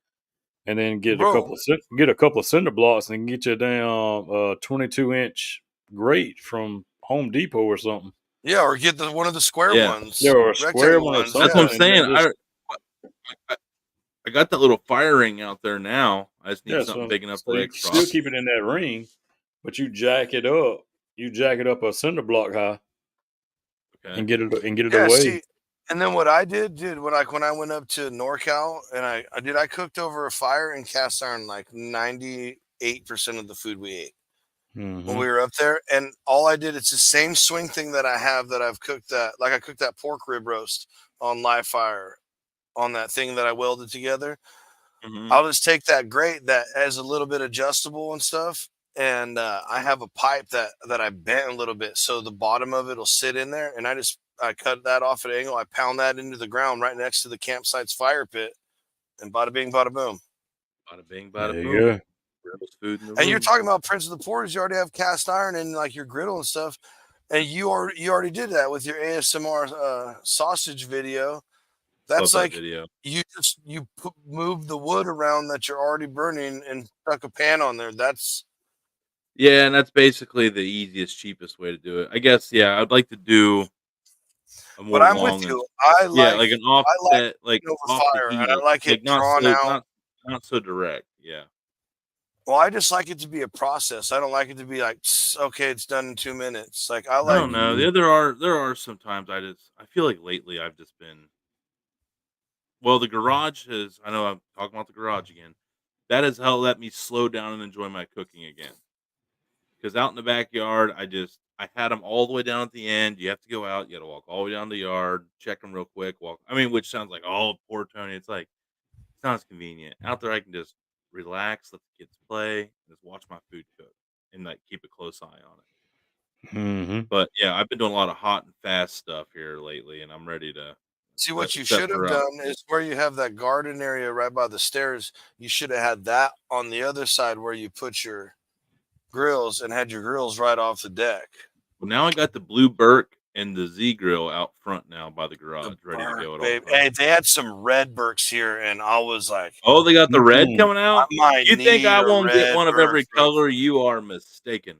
and then get a couple of cinder blocks and get you down 22-inch grate from Home Depot or something. Yeah, or get one of the square ones. Yeah, or a square one. Ones. Or that's what I'm saying. I got that little fire ring out there now. I just need Yeah, something big enough so to you lay can still across. keep it in that ring, but you jack it up. You jack it up a cinder block high, Okay. and get it Yeah, away. see, and then what I did when I went up to NorCal and I cooked over a fire and cast iron like 98% of the food we ate when we were up there. And all I did, it's the same swing thing that I have that I've cooked I cooked that pork rib roast on live fire on that thing that I welded together. Mhm. I'll just take that grate that has a little bit adjustable and stuff. And I have a pipe that I bent a little bit so the bottom of it will sit in there. And I cut that off at an angle. I pound that into the ground right next to the campsite's fire pit, and bada bing, bada boom. Bada bing, There bada you boom. go. Rebels food in the And you're room. talking about Prince of the Porters. You already have cast iron and like your griddle and stuff. And you already did that with your ASMR sausage video. That's Love like that video. you move the wood around that you're already burning and stuck a pan on there. Yeah, and that's basically the easiest, cheapest way to do it. I guess. Yeah, I'd like to do a But more I'm with long and you. like an I like offset, like it over off the fire, and heater, I like it like not drawn so out. not so direct. Yeah. Well, I just like it to be a process. I don't like it to be like, okay, it's done in 2 minutes. Like I I like, don't know. There are some times I feel like lately I've just been the garage has I know I'm talking about the garage again. That has helped let me slow down and enjoy my cooking again. Because out in the backyard, I had them all the way down at the end. You have to go out. You got to walk all the way down the yard, check them real quick. Walk. I mean, which sounds like poor Tony. It's like it's not as convenient out there. I can just relax, let the kids play, and just watch my food cook, and like keep a close eye on it. Mm-hmm. But yeah, I've been doing a lot of hot and fast stuff here lately, and I'm ready to see what you set should have for out. done is where you have that garden area right by the stairs. You should have had that on the other side where you put your grills and had your grills right off the deck. Well, now I got the Blue Burke and the Z Grill out front now by the garage, The ready to Burke, go at all babe. times. Hey, they had some red Burks here, and I was like, Oh, they got the red coming I out? might You think need I a won't get red one of Burke, every bro. color? You are mistaken.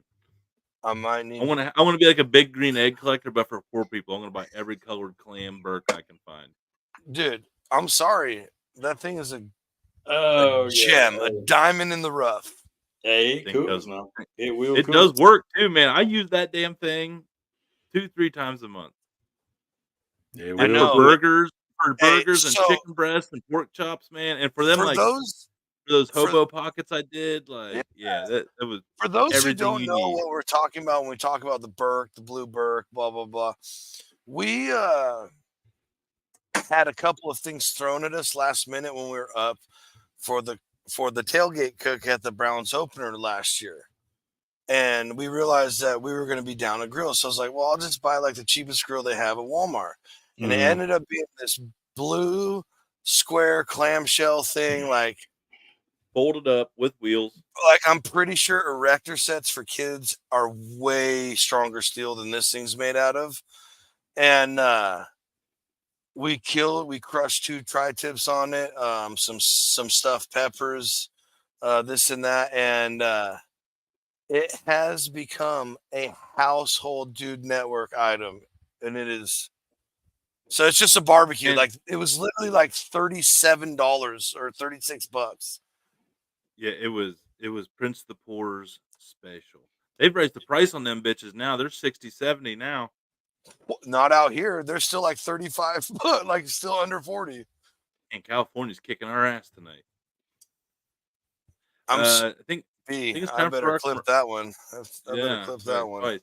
I might I need, wanna be like a big green egg collector, but for poor people. I'm gonna buy every colored clam Burke I can find. dude. I'm sorry. That thing is a Oh yeah. gem, a diamond in the rough. Hey, it Thing cooks does now. It will it cook. does work too, man. I use that damn thing 2-3 times a month. It I And will for know, cook. but hey, burgers and so chicken breasts and pork chops, man, and for them, for like, those for those for hobo pockets I did, yeah, like, yeah, that was for those who everything don't you know need. what we're talking about when we talk about the Burke, the blue Burke, blah blah blah, we had a couple of things thrown at us last minute when we were up for the tailgate cook at the Browns opener last year. And we realized that we were going to be down a grill. So I was like, well, I'll just buy like the cheapest grill they have at Walmart. And it ended up being this blue square clamshell thing. Folded up with wheels. I'm pretty sure erector sets for kids are way stronger steel than this thing's made out of. And we crushed 2 tri-tips on it, some stuffed peppers, this and that. And it has become a household Dude Network item, and it is so it's just a barbecue. And Like it was literally like $37 or $36. yeah, it was Prince the Poor's special. They've raised the price on them bitches now. They're 60, 70 now. Not out here. They're still like 35, like still under 40. And California's kicking our ass tonight. I'm I think it's I time for better our clip that one. I better yeah, clip right, that one. right.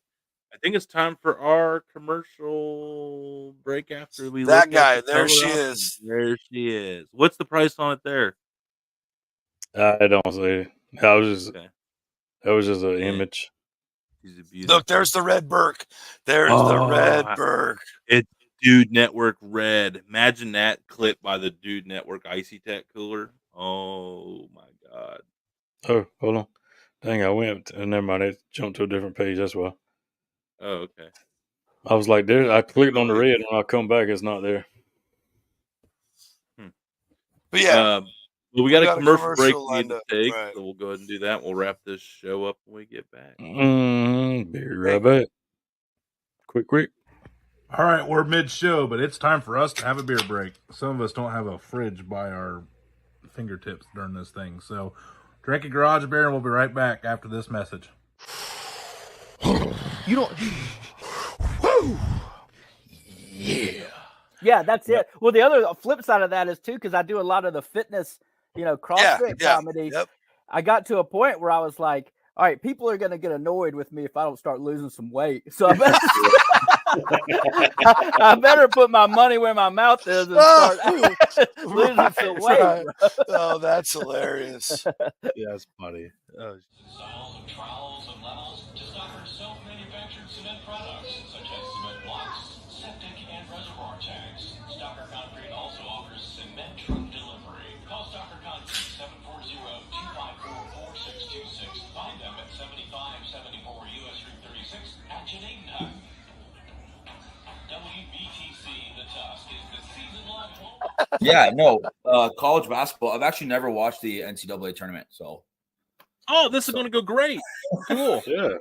I think it's time for our commercial break after we That look at guy, the there she teleprompter. is. There she is. What's the price on it there? I don't see. That was Okay. just an Yeah. image. She's a beautiful. Look, there's the red Burke. There's the red Burke. It's Dude Network red. Imagine that clip by the Dude Network Icy Tech cooler. Oh my god. Oh, hold on. Dang, I went. Never mind. It jumped to a different page. That's why. Oh, okay. I was like, there. I clicked on the red, and when I come back, it's not there. But yeah, well, we got a commercial break we lined need to up. take, Right. so we'll go ahead and do that. We'll wrap this show up when we get back. Be right back. Quick. All right, we're mid-show, but it's time for us to have a beer break. Some of us don't have a fridge by our fingertips during this thing. So drink a garage beer, and we'll be right back after this message. You don't. Woo! Yeah. Yeah, that's it. Well, the other flip side of that is too, because I do a lot of the fitness, CrossFit comedy. Yep. I got to a point where I was like, all right, people are going to get annoyed with me if I don't start losing some weight. So I better put my money where my mouth is and start losing some weight. Right. Oh, that's hilarious. Yeah, that's funny. Styles of trowels and levels to stock our self-manufactured cement products, such as cement blocks, septic, and reservoir tanks. Stocker Concrete also offers cement truck delivery. Call Stocker Concrete 740-254-4626. Find them at 7574 US Route 36 at Shenanigans. WBTC The Tusk is the season-long home. Yeah, no, college basketball. I've actually never watched the NCAA tournament, so. Oh, this is going to go great. Cool. Yeah.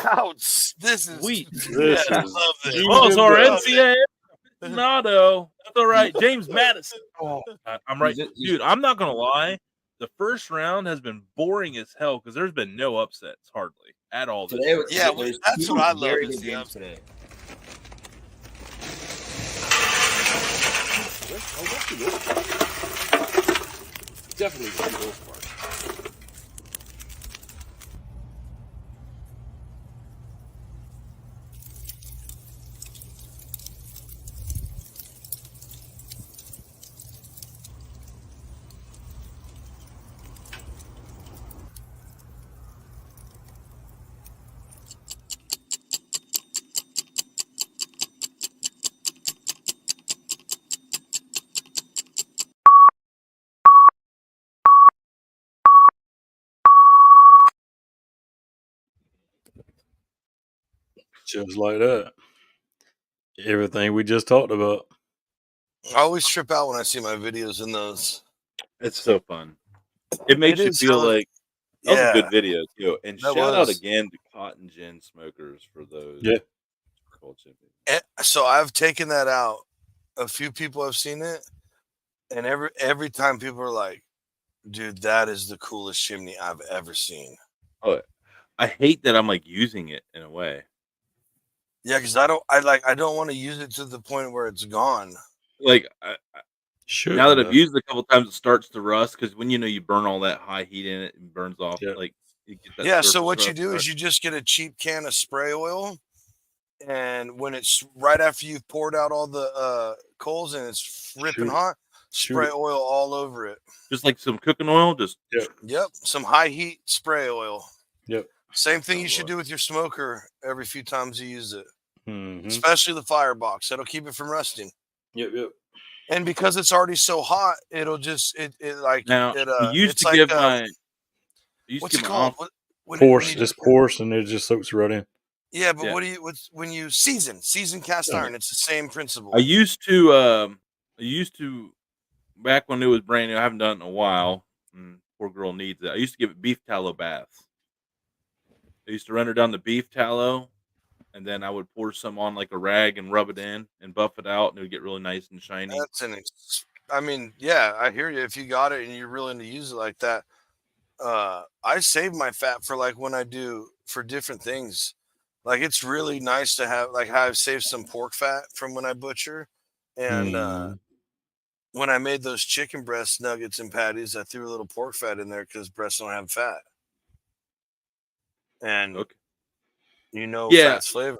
Ouch. This is Sweet. This I is love this. Oh, it's our NCAA aficionado. That's all right. James Madison. I'm right. Dude, I'm not going to lie. The first round has been boring as hell because there's been no upsets hardly at all. This Today, year. Yeah, there's that's two what I love very is good the games today. Definitely the most part. just like that. Everything we just talked about. I always trip out when I see my videos in those. It's so fun. It makes you is feel hella- like that was Yeah. a good video too. And That shout out was. again to Cotton Gin Smokers for those. Yeah. So I've taken that out. A few people have seen it, and every time people are like, "Dude, that is the coolest chimney I've ever seen." Oh, I hate that I'm like using it in a way. Yeah, because I don't want to use it to the point where it's gone. Like Sure. now that I've used it a couple times, it starts to rust because when you burn all that high heat in it and burns off. Yeah. Like you get that Yeah, so surface what you rust do is you just get a cheap can of spray oil, and when it's right after you've poured out all the coals and it's ripping Shoot. hot, Shoot spray it. oil all over it. just like some cooking oil. Just Yep, some high heat spray oil. Yep. Same thing you Oh, should Lord. do with your smoker every few times you use it, Mm-hmm. especially the firebox. That'll keep it from rusting. Yep. And because it's already so hot, it'll just it like now. it. I used It's to like give my. I used what's to it give my called? uncle. Porous, it's porous, and it just soaks right in. Yeah, but Yeah. when you season cast iron? It's the same principle. I used to back when it was brand new. I haven't done it in a while. Poor girl needs it. I used to give it beef tallow baths. I used to run her down the beef tallow, and then I would pour some on like a rag and rub it in and buff it out, and it would get really nice and shiny. I mean, yeah, I hear you. If you got it and you're willing to use it like that, I save my fat for like when I do for different things. Like it's really nice to have like how I've saved some pork fat from when I butcher, and when I made those chicken breast nuggets and patties, I threw a little pork fat in there because breasts don't have fat, and Okay. Yeah. Fat's flavor.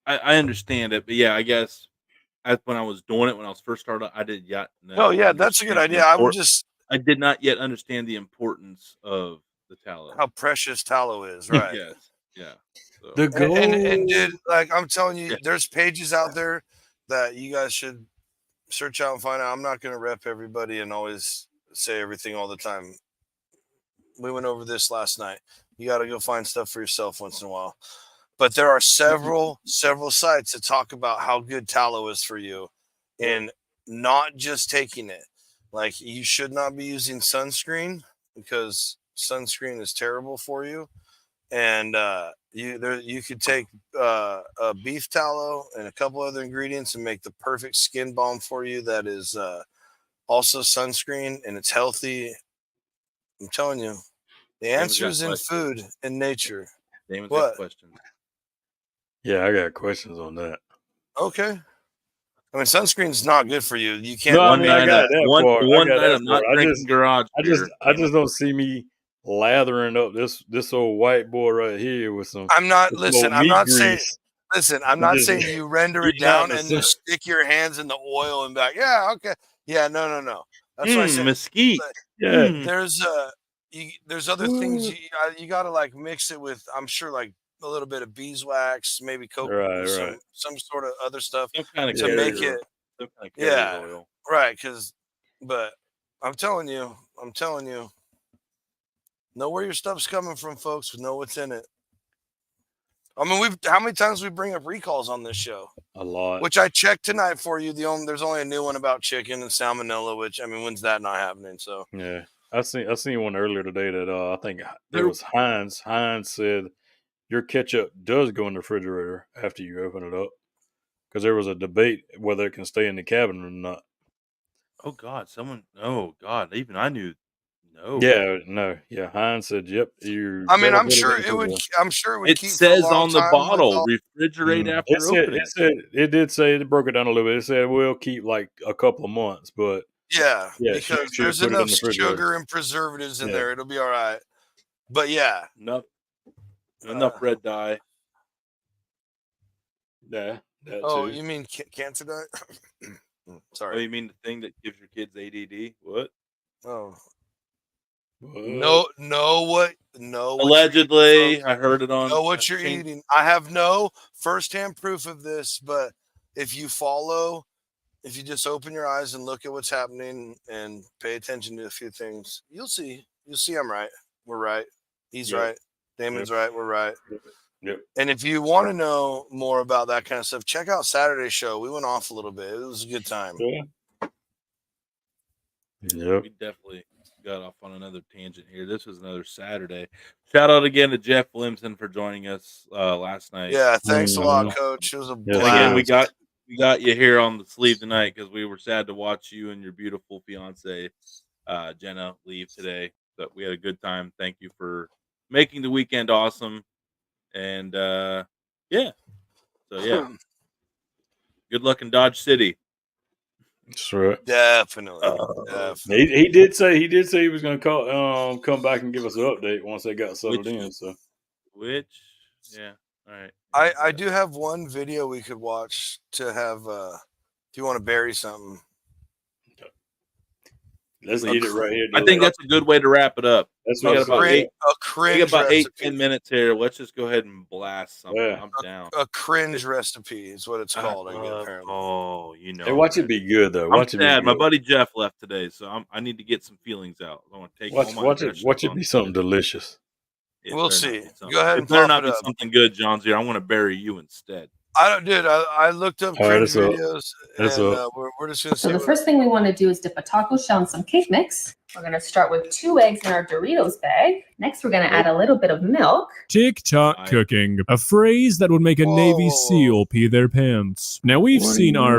I understand it, but yeah, I guess when I was doing it when I was first started, I did not. Oh yeah, that's a good idea. I did not yet understand the importance of the tallow. How precious tallow is, right? Yes. Yeah. So. The gold. And dude, like I'm telling you, there's pages out there that you guys should search out and find out. I'm not going to rep everybody and always say everything all the time. We went over this last night. You got to go find stuff for yourself once in a while. But there are several sites that talk about how good tallow is for you, and not just taking it. Like you should not be using sunscreen because sunscreen is terrible for you. And you could take a beef tallow and a couple other ingredients and make the perfect skin balm for you. That is also sunscreen, and it's healthy. I'm telling you, the answer is in food and nature. Damon's What? got questions. Yeah, I got questions on that. Okay. I mean, sunscreen's not good for you. You can't. No, I One mean, night, I got that part. one I got night that I'm not part. drinking garage beer. I just don't see me lathering up this old white boy right here with some. I'm not. with some Listen, old I'm meat not grease. saying. Listen, I'm not saying you render it eating out in down the and sun. just stick your hands in the oil and be like, yeah, okay, yeah, no. That's what I said. Mesquite. Yeah. There's there's other things you got to like mix it with. I'm sure like a little bit of beeswax, maybe Right. some sort of other stuff Some kind of to carrier make oil. it. Some kind of carrier Yeah, oil. right. But I'm telling you, know where your stuff's coming from, folks. Know what's in it. I mean, how many times we bring up recalls on this show? A lot. Which I checked tonight for you. There's only a new one about chicken and salmonella. Which I mean, when's that not happening? So yeah, I seen one earlier today that I think there was Heinz. Heinz said your ketchup does go in the refrigerator after you open it up because there was a debate whether it can stay in the cabinet or not. Oh God, even I knew. No. Yeah. Heinz said, "Yep." I mean, I'm sure it would. I'm sure it would It keep says for a long on the time bottle, refrigerate after opening. It did say it broke it down a little bit. It said we'll keep like a couple of months, but yeah, because there's put it in enough the refrigerator. sugar and preservatives in there. It'll be all right. But yeah, enough red dye. Yeah. That oh, too. you mean cancer dye? Sorry. Oh, you mean the thing that gives your kids ADD? What? Oh. What? Allegedly, I heard it on. Know what you're eating. I have no firsthand proof of this, but if you just open your eyes and look at what's happening and pay attention to a few things, you'll see I'm right. We're right. He's right. Damon's right. We're right. Yep. And if you want to know more about that kind of stuff, check out Saturday's show. We went off a little bit. It was a good time. Yeah. Yep. We definitely got off on another tangent here. This was another Saturday. Shout out again to Jeff Limson for joining us last night. Yeah, thanks a lot, Coach. It was a blast. And again, we got you here on the sleeve tonight because we were sad to watch you and your beautiful fiance Jenna leave today. But we had a good time. Thank you for making the weekend awesome. And good luck in Dodge City. That's right. Definitely. He did say he was going to come back and give us an update once they got settled in. So, all right. I do have one video we could watch to have. If you want to bury something, let's eat it right here. I think that's a good way to wrap it up. That's we got about 8-10 minutes here. Let's just go ahead and blast something. Yeah. I'm down. A cringe recipe is what it's called. I guess, apparently. Oh, you know. Hey, watch it be good though. I'm sad. My buddy Jeff left today, so I need to get some feelings out. I want to take watch it be something delicious. We'll see. Go ahead and it better pop not it be up. something good, John Z. I want to bury you instead. I looked up cringe videos, and we're just gonna. So the first thing we want to do is dip a taco shell in some cake mix. We're going to start with 2 eggs in our Doritos bag. Next, we're going to add a little bit of milk. TikTok cooking, a phrase that would make a Navy SEAL pee their pants. Now we've seen our,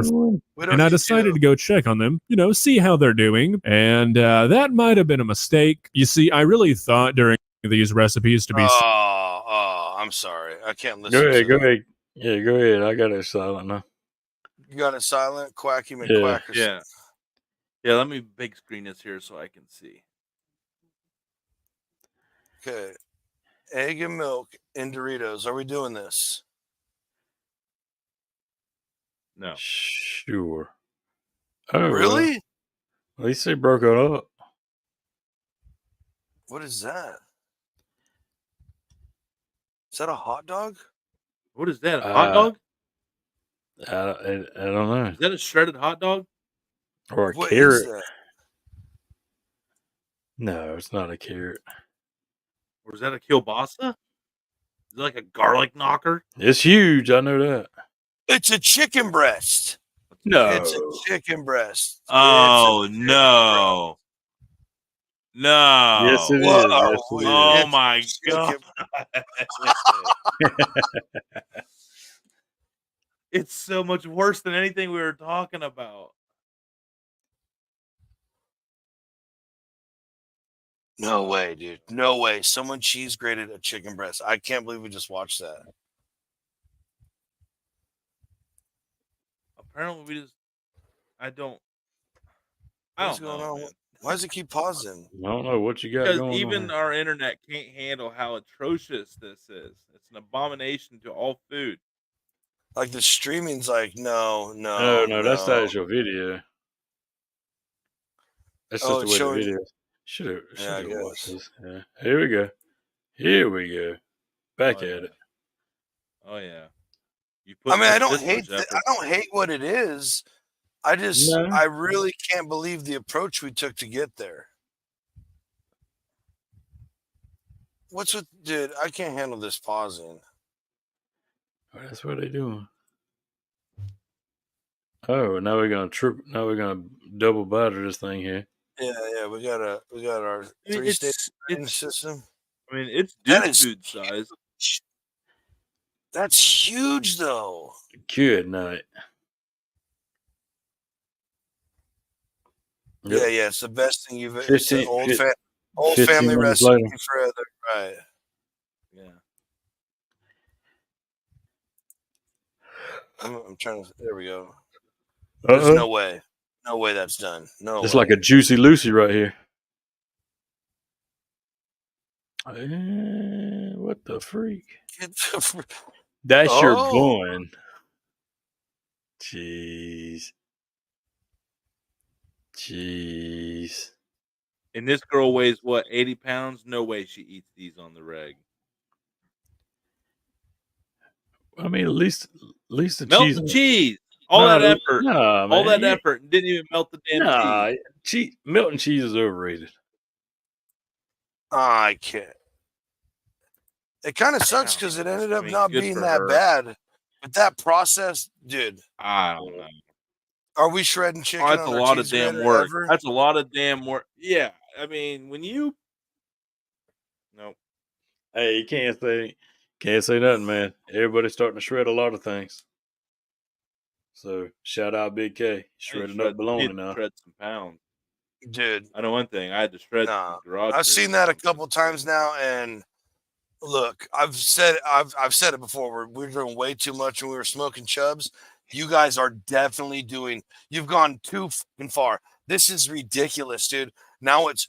and I decided to go check on them, see how they're doing, and that might have been a mistake. You see, I really thought during these recipes to be. I'm sorry, I can't listen. Go ahead. Yeah, go ahead. I got it silent now. You got it silent, Quacky McQuackers. Yeah. Yeah, let me big screen this here so I can see. Okay. Egg and milk in Doritos. Are we doing this? No. Sure. Oh, really? At least they broke it up. What is that? Is that a hot dog? What is that? A hot dog? I don't know. Is that a shredded hot dog? Or a what carrot? Is that? No, it's not a carrot. Or is that a kielbasa? Is it like a garlic knocker? It's huge. I know that. It's a chicken breast. No. It's a chicken breast. Oh, no. No. Yes, it is. Oh, my God. It's so much worse than anything we were talking about. No way, dude. No way. Someone cheese grated a chicken breast. I can't believe we just watched that. Apparently, we just. I don't What's know, going on? man. Why does it keep pausing? I don't know what you got Because going even on. our internet can't handle how atrocious this is. It's an abomination to all food. Like the streaming's like, no. No, that's the actual video. That's just the it's way showing. the video is. Should have Yeah, watched this. Yeah. Here we go. Here we go. Back at it. Oh yeah. I don't hate. I don't hate what it is. I really can't believe the approach we took to get there. What's with, dude? I can't handle this pausing. Oh, that's what they're doing. Oh, now we're gonna double batter this thing here. Yeah. We got our 3-stage system. I mean, it's dude food size. That's huge, though. Good night. Yep. Yeah. It's the best thing you've ever. It's an old family recipe later. forever, right? Yeah. I'm trying to. There we go. There's no way. No way that's done. No. It's like a Juicy Lucy right here. What the freak? That's your bun. Jeez. And this girl weighs what, 80 pounds? No way she eats these on the reg. I mean, at least the melt cheese. All that effort. Nah, all that effort and didn't even melt the damn cheese. Melting cheese is overrated. I can't. It kind of sucks because it ended up not being that bad. But that process, dude. I don't know. Are we shredding chicken? That's a lot of damn work. That's a lot of damn work. Yeah. I mean, when you. Nope. Hey, you can't say nothing, man. Everybody's starting to shred a lot of things. So shout out Big K, shredding up bologna now. Shred some pounds, dude. I know one thing. I had to shred. Garage. I've seen that a couple times now, and look, I've said it before. We're doing way too much when we were smoking chubs. You guys are definitely doing. You've gone too fucking far. This is ridiculous, dude. Now it's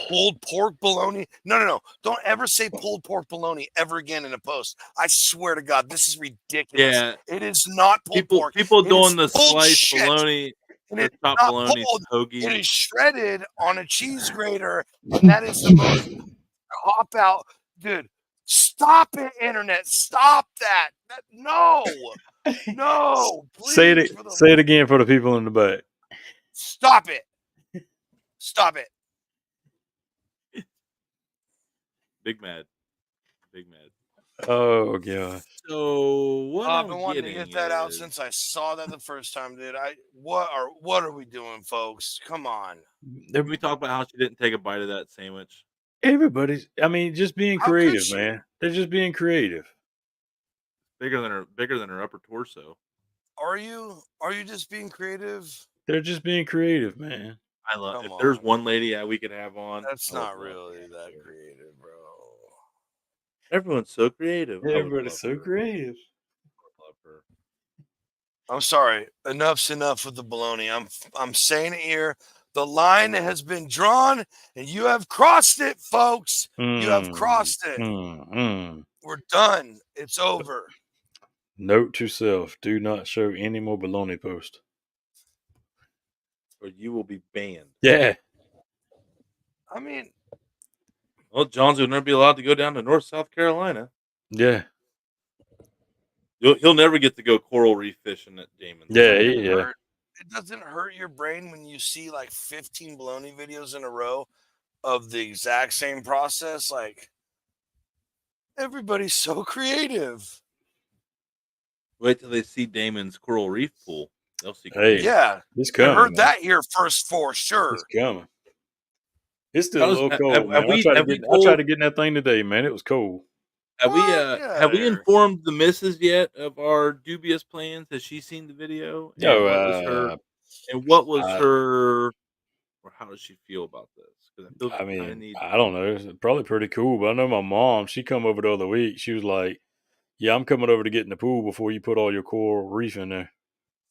pulled pork bologna. No. Don't ever say pulled pork bologna ever again in a post. I swear to God, this is ridiculous. Yeah. It is not pulled pork. People doing the sliced bologna. And it's not pulled. It is shredded on a cheese grater, and that is the most cop out, dude. Stop it, internet! Stop that! No, please. Say it again for the people in the back. Stop it! Stop it! Big mad. Oh god. So what I've been wanting to get that out since I saw that the first time, dude. What are we doing, folks? Come on. Did we talk about how she didn't take a bite of that sandwich? Everybody's. I mean, just being creative, man. They're just being creative. Bigger than her upper torso. Are you just being creative? They're just being creative, man. I love. If there's one lady we could have on, that's not really that creative, bro. Everyone's so creative. Everybody's so creative. I love her. I'm sorry. Enough's enough with the baloney. I'm saying it here. The line has been drawn, and you have crossed it, folks. You have crossed it. We're done. It's over. Note to self: do not show any more baloney posts, or you will be banned. Yeah. I mean, well, John's will never be allowed to go down to North South Carolina. Yeah. He'll never get to go coral reef fishing at Damon's. Yeah. It doesn't hurt your brain when you see like 15 baloney videos in a row of the exact same process. Like, everybody's so creative. Wait till they see Damon's coral reef pool. They'll see. Hey, yeah, it's coming. I heard that here first for sure. It's coming. It's still a little cold, man. I tried to get in that thing today, man. It was cold. Have we informed the missus yet of our dubious plans? Has she seen the video? No. What was her or how does she feel about this? Because I feel I kind of mean, need. I don't know. It's probably pretty cool. But I know my mom. She come over the other week. She was like, "Yeah, I'm coming over to get in the pool before you put all your coral reef in there."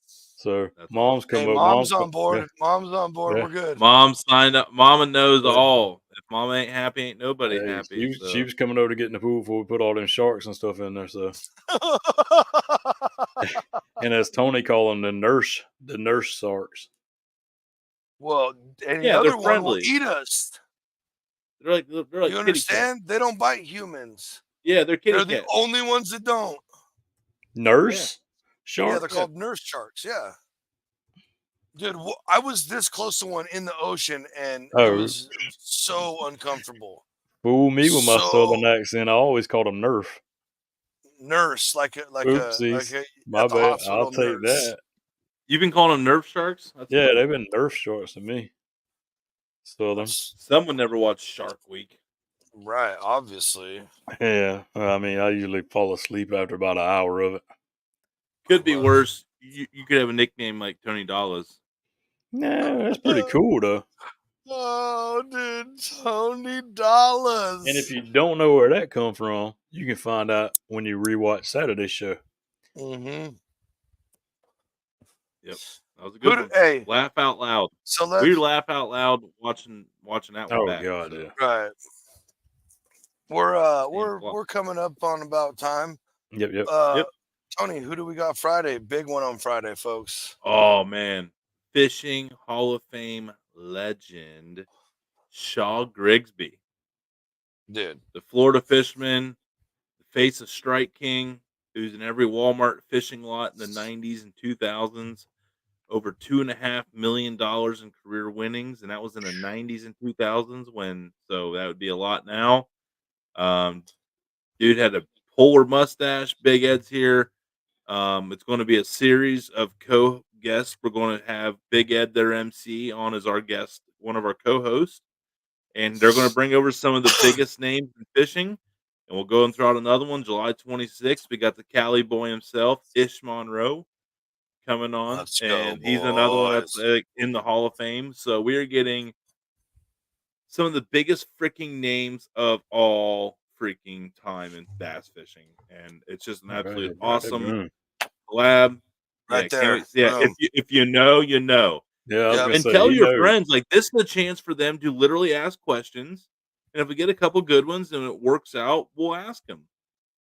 So That's mom's awesome. come Hey, over. mom's Mom's on board. yeah, Mom's on board. yeah. We're good. Mom signed up. Mama knows Yeah. all. If mama ain't happy, ain't nobody Hey, happy. she was coming over to get in the pool before we put all them sharks and stuff in there. So, and as Tony call them, the nurse sharks. Well, any Yeah, they're other one will friendly. eat us. They're like You kitty understand? They don't bite humans. Yeah, they're kitty They're the cats. only ones that don't. Nurse Yeah, shark. they're called nurse sharks. Yeah. Dude, I was this close to one in the ocean, and it was so uncomfortable. Fool me with my So southern accent. I always called them Nerf. nurse, like Oopsies. My at the bad. I'll hospital take nurse. that. You've been calling them Nerf sharks? That's Yeah, funny. they've been Nerf sharks to me. Southern. Someone never watched Shark Week. Right, obviously. Yeah. I mean, I usually fall asleep after about an hour of it. Could be worse. You could have a nickname like Tony Dollars. Nah, that's pretty cool though. Oh, dude, Tony Dollars. And if you don't know where that come from, you can find out when you rewatch Saturday's show. Mm-hmm. Yep, that was a good one. Hey, laugh out loud. So we laugh out loud watching that one. Oh back, God, so. yeah. Right. We're coming up on about time. Yep. Yep. Tony, who do we got Friday? Big one on Friday, folks. Oh man, fishing Hall of Fame legend Shaw Grigsby, dude, the Florida fisherman, the face of Strike King, who's in every Walmart fishing lot in the 90s and 2000s. Over $2.5 million in career winnings, and that was in the 90s and 2000s. So that would be a lot now. Dude had a polar mustache. Big Ed's here. It's going to be a series of co-guests. We're going to have Big Ed, their MC, on as our guest, one of our co-hosts, and they're going to bring over some of the biggest names in fishing. And we'll go and throw out another one, July 26th. We got the Cali boy himself, Ish Monroe, coming on. Let's and go, he's another one boys. that's in the Hall of Fame. So we are getting some of the biggest freaking names of all freaking time in bass fishing, and it's just an absolute awesome collab. Right Can't there. wait. Yeah, if you know, you know. Yeah, I was gonna and say, tell you your know. friends, like, this is a chance for them to literally ask questions, and if we get a couple good ones and it works out, we'll ask them.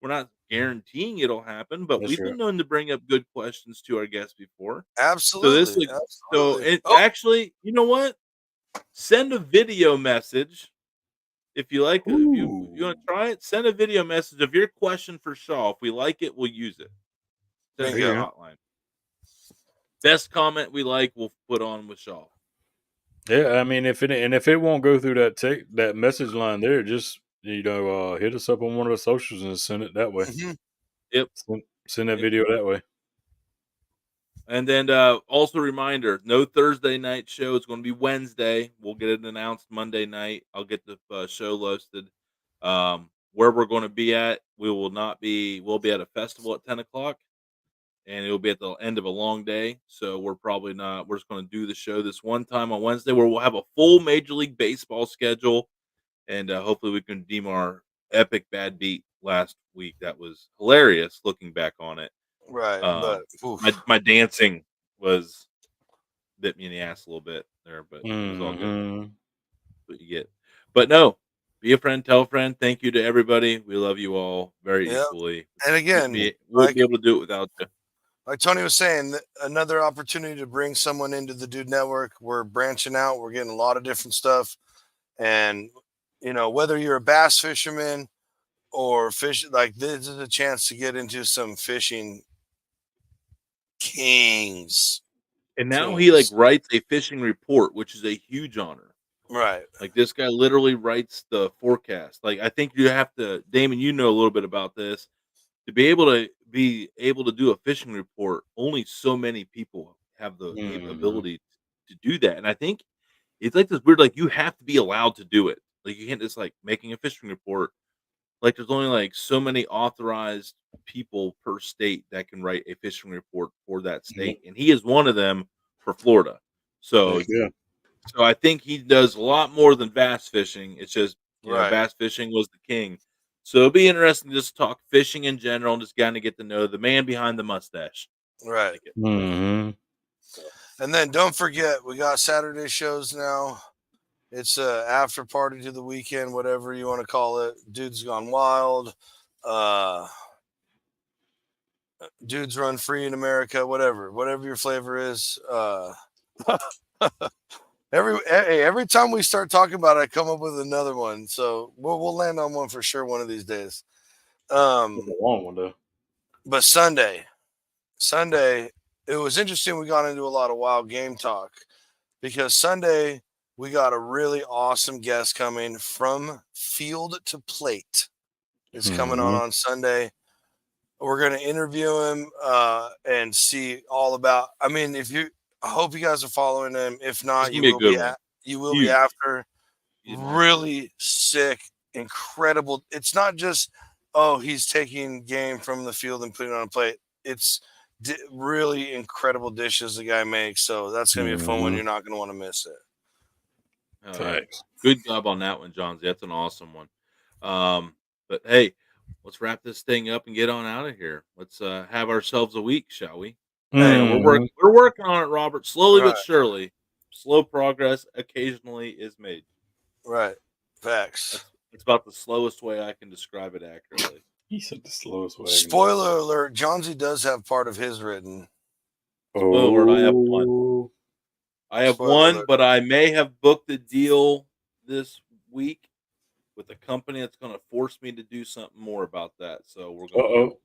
We're not guaranteeing it'll happen, but That's we've been known to bring up good questions to our guests before. Absolutely. Actually, you know what? Send a video message if you like. If you want to try it, send a video message of your question for Shaw. If we like it, we'll use it. Send it to the hotline. Best comment we like, we'll put on with Shaw. Yeah, I mean, if it won't go through that message line there, just hit us up on one of the socials and send it that way. Mm-hmm. Yep, send that video that way. And then also reminder, no Thursday night show. It's going to be Wednesday. We'll get it announced Monday night. I'll get the show listed. Where we're going to be at, we'll be at a festival at 10 o'clock. And it'll be at the end of a long day. So we're just going to do the show this one time on Wednesday where we'll have a full Major League Baseball schedule. And hopefully we can redeem our epic bad beat last week. That was hilarious looking back on it. Right. But my dancing bit me in the ass a little bit there, but it was all good. What you get. But no, be a friend, tell a friend. Thank you to everybody. We love you all very equally. And again, we'll be able to do it without you. Like Tony was saying, another opportunity to bring someone into the Dude Network. We're branching out. We're getting a lot of different stuff. And, whether you're a bass fisherman or fish, like this is a chance to get into some fishing kings. And now he writes a fishing report, which is a huge honor. Right. Like this guy literally writes the forecast. Like I think you have to, Damon, you know a little bit about this. To be able to do a fishing report, only so many people have the ability to do that. And I think it's like this weird, like you have to be allowed to do it. Like you can't just making a fishing report. Like there's only so many authorized people per state that can write a fishing report for that state. And he is one of them for Florida. So So I think he does a lot more than bass fishing. It's just you know, Right. bass fishing was the king. So it'll be interesting to just talk fishing in general and just kind of get to know the man behind the mustache. Right. Mm-hmm. And then don't forget, we got Saturday shows now. It's a after party to the weekend, whatever you want to call it. Dudes Gone Wild, Dudes Run Free in America, whatever your flavor is. Every time we start talking about it, I come up with another one. So we'll land on one for sure one of these days. It's a long one though. But Sunday, it was interesting. We got into a lot of wild game talk because Sunday we got a really awesome guest coming from Field to Plate. Is coming on Sunday. We're going to interview him and see all about. I mean, I hope you guys are following him. If not, you will be. You will be after. Really sick, incredible. It's not just he's taking game from the field and putting it on a plate. It's really incredible dishes the guy makes. So that's going to be a fun one. You're not going to want to miss it. Thanks. Good job on that one, John. That's an awesome one. But hey, let's wrap this thing up and get on out of here. Let's have ourselves a week, shall we? Hey, we're working on it, Robert. Slowly but surely. Slow progress occasionally is made. Right. Facts. It's about the slowest way I can describe it accurately. He said the slowest way. Spoiler alert, Johnsy does have part of his written. Spoiler alert, I have one. I have one, but I may have booked a deal this week with a company that's going to force me to do something more about that. So we're going to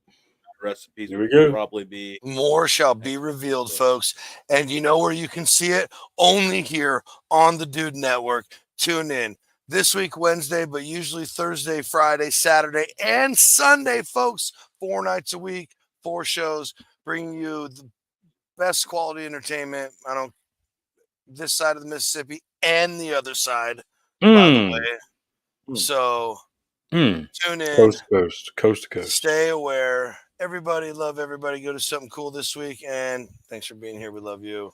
recipes. Here we go. Probably be more shall be revealed, folks. And you know where you can see it? Only here on the Dude Network. Tune in this week, Wednesday, but usually Thursday, Friday, Saturday, and Sunday, folks. 4 nights a week, 4 shows, bringing you the best quality entertainment. This side of the Mississippi and the other side, by the way. So tune in. Coast to coast. Stay aware. Everybody, love everybody. Go to something cool this week. And thanks for being here. We love you.